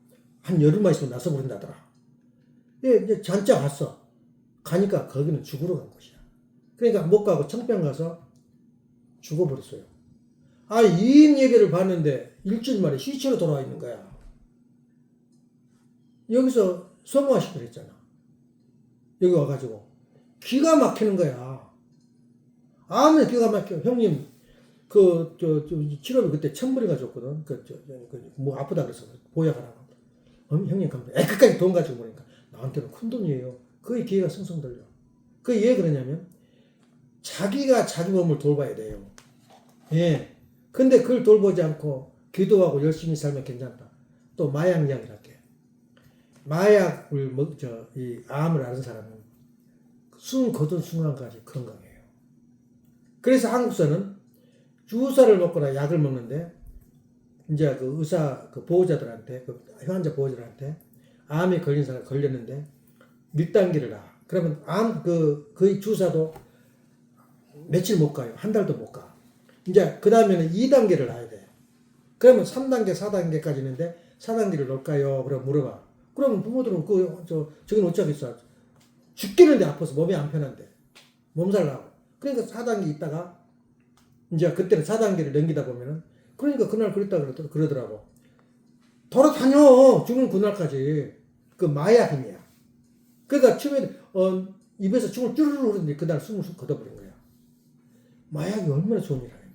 한 열흘만 있으면 나서 버린다더라. 예, 이제 잔짜 갔어. 가니까 거기는 죽으러 간 곳이야. 그러니까 못 가고 청평 가서 죽어버렸어요. 이인 예배를 봤는데 일주일 만에 시체로 돌아와 있는 거야. 여기서 성화시키려 했잖아. 여기 와가지고 기가 막히는 거야. 암에 기가 막혀. 형님 치료비 그때 1,000불이 가졌거든. 뭐 아프다 그래서 보약하라고. 형님 그럼 끝까지 돈 가지고 보니까 나한테는 큰 돈이에요. 그게 기회가 승성 들려. 그게 왜 그러냐면 자기가 자기 몸을 돌봐야 돼요. 예. 근데 그걸 돌보지 않고 기도하고 열심히 살면 괜찮다. 또 마약 이야기를 할게. 마약을 이 암을 앓은 사람은 숨 거둔 순간까지 건강해요. 그래서 한국서는 주사를 먹거나 약을 먹는데 이제 그 의사 보호자들한테 환자 보호자들한테 암에 걸린 사람 걸렸는데 1단계를 놔. 그러면 그 주사도 며칠 못 가요. 한 달도 못 가. 이제 그 다음에는 2단계를 놔야 돼. 그러면 3단계, 4단계까지 있는데 4단계를 놓을까요? 그럼 물어봐. 그러면 부모들은 저기는 어쩌겠어. 죽겠는데 아파서 몸이 안 편한데. 몸살 나고. 그러니까 4단계 있다가 이제 그때는 4단계를 넘기다 보면은 그러니까 그날 그랬다 그러더라고. 돌아다녀 죽는 그날까지. 그 마약 힘이야. 그러니까 처음에 입에서 죽을 쭈르르 흐르는데 그날 숨을 걷어버린 거야. 마약이 얼마나 좋은 일 아니야.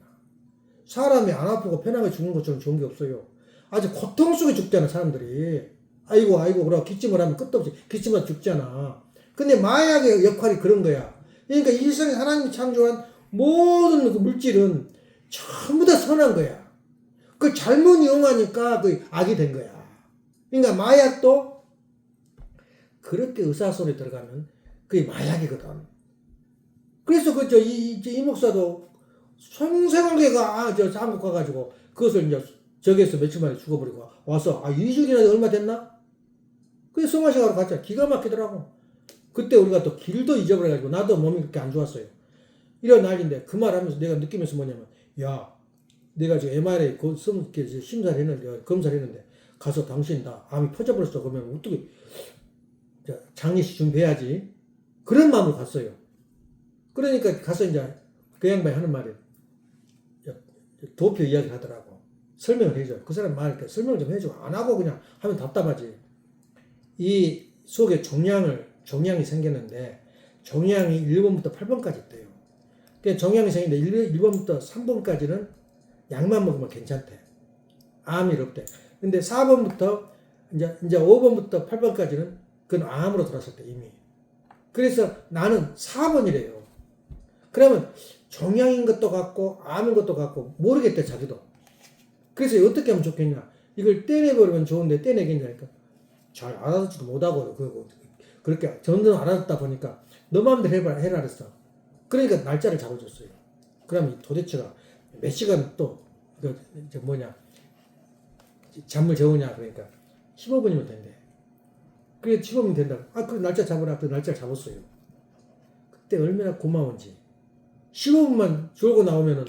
사람이 안 아프고 편하게 죽는 것처럼 좋은 게 없어요. 아주 고통 속에 죽잖아 사람들이. 아이고 그러고 기침을 하면 끝도 없이 기침만 죽잖아. 근데 마약의 역할이 그런 거야. 그러니까 일상에 하나님이 창조한 모든 그 물질은 전부 다 선한 거야. 그 잘못 이용하니까 그 악이 된 거야. 그러니까 마약도 그렇게 의사 손에 들어가면 그게 마약이거든. 그래서 이 목사도 생생하게 한국 가가지고 그것을 이제 저기에서 며칠 만에 죽어버리고 와서 2주일이나 얼마 됐나? 그래서 성화시가로 갔잖아. 기가 막히더라고. 그때 우리가 또 길도 잊어버려가지고 나도 몸이 그렇게 안 좋았어요. 이런 난리인데 그 말 하면서 내가 느끼면서 뭐냐면 내가 지금 MRI 심사를 했는데 검사를 했는데 가서 당신 다 암이 퍼져버렸어. 그러면 어떻게 장례식 준비해야지. 그런 마음으로 갔어요. 그러니까 가서 이제 그 양반이 하는 말이 도표 이야기를 하더라고. 설명을 해줘. 그 사람 말니까 설명을 좀 해줘. 안 하고 그냥 하면 답답하지. 이 속에 종양이 생겼는데 종양이 1번부터 8번까지 있대요. 그러니까 종양이 생겼는데 1번부터 3번까지는 약만 먹으면 괜찮대. 암이 없대. 근데 4번부터 이제 5번부터 8번까지는 그건 암으로 돌아섰대 이미. 그래서 나는 4번이래요. 그러면 종양인 것도 같고 암인 것도 같고 모르겠대 자기도. 그래서 어떻게 하면 좋겠냐. 이걸 떼내버리면 좋은데 떼내겠냐니까 잘 알아듣지도 못하고 그렇게 점점 알아듣다 보니까 너 마음대로 해라 그랬어. 그러니까 날짜를 잡아줬어요. 그러면 도대체가 몇 시간 또 잠을 재우냐 그러니까 15분이면 된대. 그래 15분 된다. 그래 날짜 잡으라. 그 날짜를 잡았어요. 그때 얼마나 고마운지. 15분만 졸고 나오면은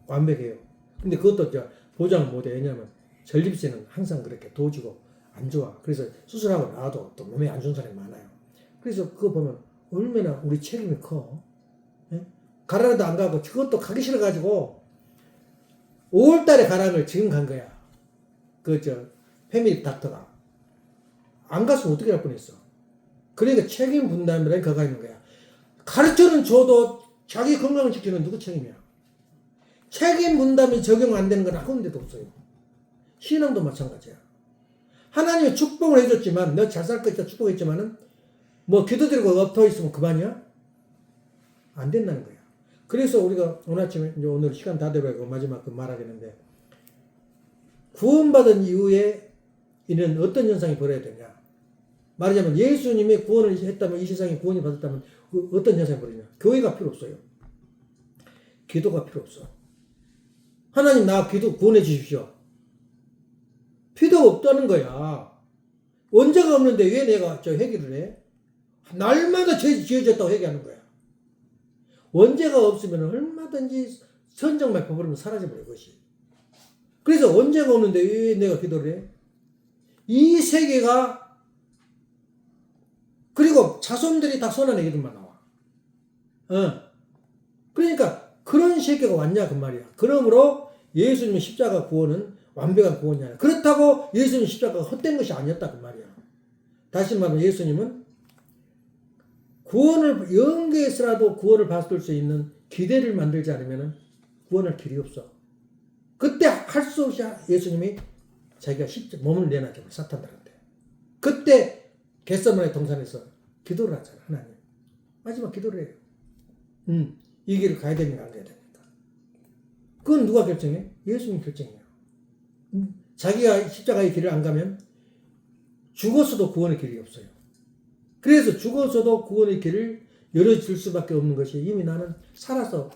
완벽해요. 근데 그것도 보장 못해. 왜냐면 전립선은 항상 그렇게 도지고 안 좋아. 그래서 수술하고 나와도 또 몸에 안 좋은 사람이 많아요. 그래서 그거 보면 얼마나 우리 책임이 커. 예? 가라도 안 가고 그것도 가기 싫어가지고 5월달에 가라는 걸 지금 간 거야. 패밀리 닥터가. 안 갔으면 어떻게 할 뻔했어. 그러니까 책임 분담이라는 거가 있는 거야. 가르쳐는 줘도 자기 건강을 지키는 누구 책임이야. 책임 분담이 적용 안 되는 건 아무 데도 없어요. 신앙도 마찬가지야. 하나님이 축복을 해줬지만 너 잘 살 것이다 축복했지만은 뭐 기도드리고 엎어 있으면 그만이야? 안 된다는 거야. 그래서 우리가 오늘 아침에 이제 오늘 시간 다 돼가지고 마지막 그 말하겠는데 구원받은 이후에 이는 어떤 현상이 벌어야 되냐. 말하자면 예수님이 구원을 했다면 이 세상에 구원이 받았다면 그 어떤 현상이 벌어지냐. 교회가 필요 없어요. 기도가 필요 없어. 하나님 나 구원해 주십시오. 필요가 없다는 거야. 원죄가 없는데 왜 내가 회개를 해? 날마다 죄 지어졌다고 회개하는 거야. 원죄가 없으면 얼마든지 선정만 버리면 사라져버릴 것이. 그래서 원죄가 없는데 왜 내가 기도를 해? 이 세계가 그리고 자손들이 다 선한 애기들만 나와. 그러니까 그런 세계가 왔냐 그 말이야. 그러므로 예수님의 십자가 구원은 완벽한 구원이 아니야. 그렇다고 예수님 십자가가 헛된 것이 아니었다 그 말이야. 다시 말하면 예수님은 구원을 영계에서라도 구원을 받을 수 있는 기대를 만들지 않으면 구원할 길이 없어. 그때 할 수 없이 예수님이 자기가 몸을 내놔줘 사탄들한테. 그때 겟세마네 동산에서 기도를 하잖아. 하나님 마지막 기도를 해요. 이 길을 가야 되니까 안 가야 됩니까? 그건 누가 결정해? 예수님 결정해요. 자기가 십자가의 길을 안 가면 죽었어도 구원의 길이 없어요. 그래서 죽어서도 구원의 길을 열어줄 수밖에 없는 것이 이미 나는 살아서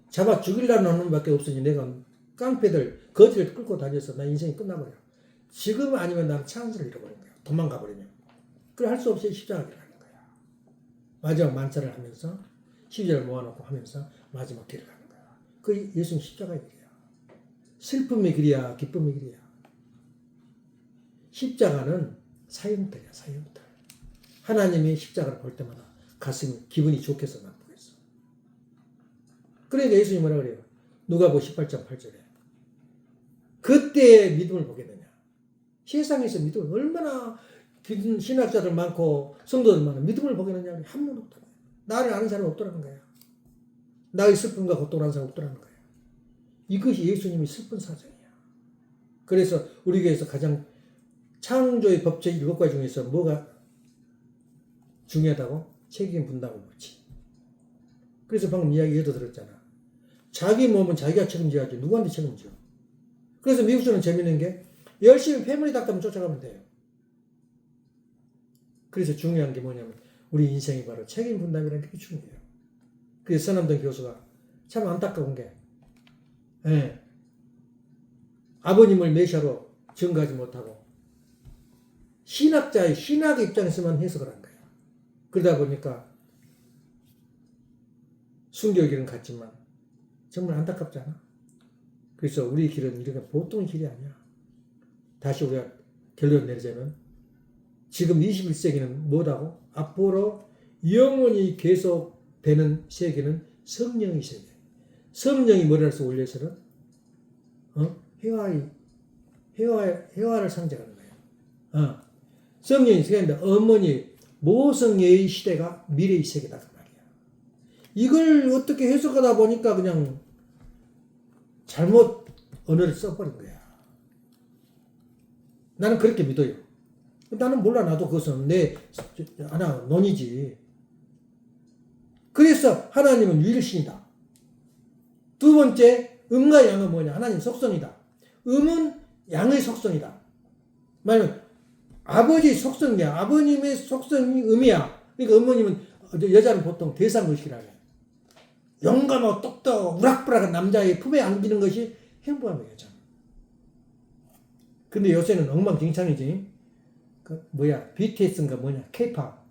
잡아 죽이려는 놈밖에 없으니 내가 깡패들 거지를 끌고 다녀서 나 인생이 끝나버려. 지금 아니면 나는 찬스를 잃어버린 거야. 도망가 버리면. 그래 할 수 없이 십자가를 가는 거야. 마지막 만찬을 하면서 십자를 모아놓고 하면서 마지막 길을 가는 거야. 그 예수님 십자가의 길이야. 슬픔의 길이야 기쁨의 길이야. 십자가는 사형틀이야 사형틀. 하나님이 십자가를 볼 때마다 가슴이 기분이 좋겠어 나쁘겠어. 그러니까 예수님이 뭐라 그래요? 누가복음 18장 8절에 그때의 믿음을 보게 되냐. 세상에서 믿음을 얼마나 신학자들 많고 성도들 많아 믿음을 보게 되냐. 한 명도 없다. 나를 아는 사람은 없더라는 거야. 나의 슬픔과 고통을 아는 사람은 없더라는 거야. 이것이 예수님의 슬픈 사정이야. 그래서 우리 교회에서 가장 창조의 법칙 7가지 중에서 뭐가 중요하다고? 책임 분담을 묻지. 그래서 방금 이야기 예도 들었잖아. 자기 몸은 자기가 책임져야지 누구한테 책임져. 그래서 미국에서는 재밌는 게 열심히 패밀리 닥터만 쫓아가면 돼요. 그래서 중요한 게 뭐냐면 우리 인생이 바로 책임 분담이라는 게 중요해요. 그래서 서남동 교수가 참 안타까운 게 아버님을 메시아로 증거하지 못하고 신학자의 신학의 입장에서만 해석을 한 거예요. 그러다 보니까 순교의 길은 같지만 정말 안타깝지 않아? 그래서 우리 길은 이렇게 보통 길이 아니야. 다시 우리가 결론 내리자면 지금 21세기는 뭐다고? 앞으로 영원히 계속되는 세계는 성령의 세계. 성령이 머리에서 올려서는 회화를 상징하는 거예요. 성령이 세계인데 어머니 모성애의 시대가 미래의 세계다 그 말이야. 이걸 어떻게 해석하다 보니까 그냥 잘못 언어를 써버린 거야. 나는 그렇게 믿어요. 나는 몰라. 나도 그것은 하나 논이지. 그래서 하나님은 유일신이다. 두 번째, 음과 양은 뭐냐? 하나님 속성이다. 음은 양의 속성이다. 말하면 아버지 속성이야. 아버님의 속성이 음이야. 그러니까 어머님은 여자는 보통 대상의식이라 해요. 용감하고 똑똑하고 우락부락한 남자의 품에 안기는 것이 행복한 여자는. 근데 요새는 엉망진창이지. BTS인가 뭐냐? K-pop.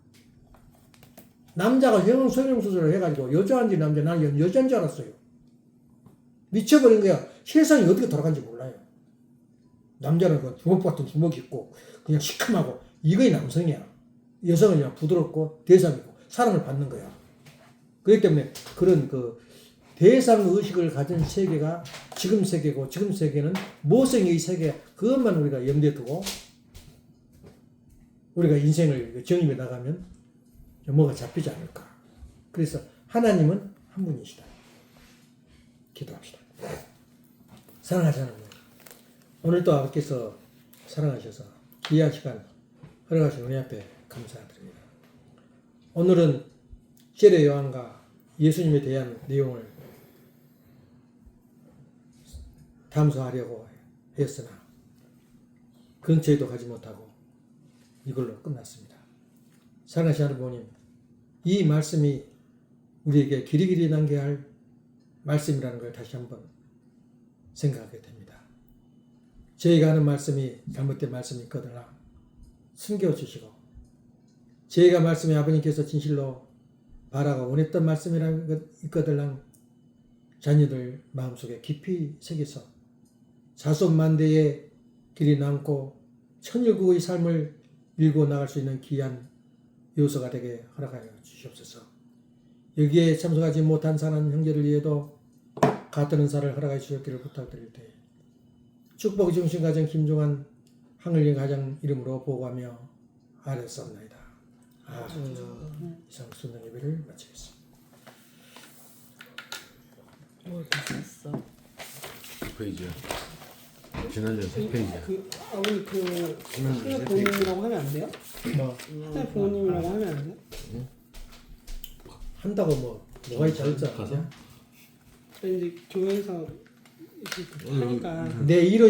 남자가 성형수술을 해가지고 여자인지 남자, 나는 여자인 줄 알았어요. 미쳐버린 거야. 세상이 어떻게 돌아가는지 몰라요. 남자는 그 주먹 같은 주먹이 있고 그냥 시큼하고 이거의 남성이야. 여성은 그냥 부드럽고 대상이고 사랑을 받는 거야. 그렇기 때문에 그런 대상의식을 가진 세계가 지금 세계고 지금 세계는 모성의 세계, 그것만 우리가 염두에 두고 우리가 인생을 정의해 나가면 뭐가 잡히지 않을까. 그래서 하나님은 한 분이시다. 기도합시다. 사랑하시는 하나님, 오늘도 아버지께서 사랑하셔서 귀한 시간 허락하신 은혜 앞에 감사드립니다. 오늘은 세례 요한과 예수님에 대한 내용을 탐소하려고 했으나 근처에도 가지 못하고 이걸로 끝났습니다. 사랑하시는 하나님, 이 말씀이 우리에게 길이길이 남겨야 할 말씀이라는 걸 다시 한번 생각하게 됩니다. 저희가 하는 말씀이 잘못된 말씀이 있거나 숨겨주시고, 저희가 말씀에 아버님께서 진실로 바라고 원했던 말씀이라는 것 있거든 자녀들 마음속에 깊이 새겨서 자손만대의 길이 남고 천일국의 삶을 밀고 나갈 수 있는 귀한 요소가 되게 허락하여 주시옵소서. 여기에 참석하지 못한 사랑하는 형제를 위해도 같은 은사를 허락하여 주셨기를 부탁드릴 때 축복 중심 가정 김종환 항을령 가정 이름으로 보고하며 아뢰옵나이다. 이상 순전 예배를 마치겠습니다. 뭘 봤어? 6페이지야. 지난주에 3페이지야. 아버님 하나 부모님이라고 하면 안 돼요? 하나 부모님이라고 하면 안 돼요? 한다고 뭐가 있지 않을지 않냐? 이제 교회에서 이렇게 하니까 내 이런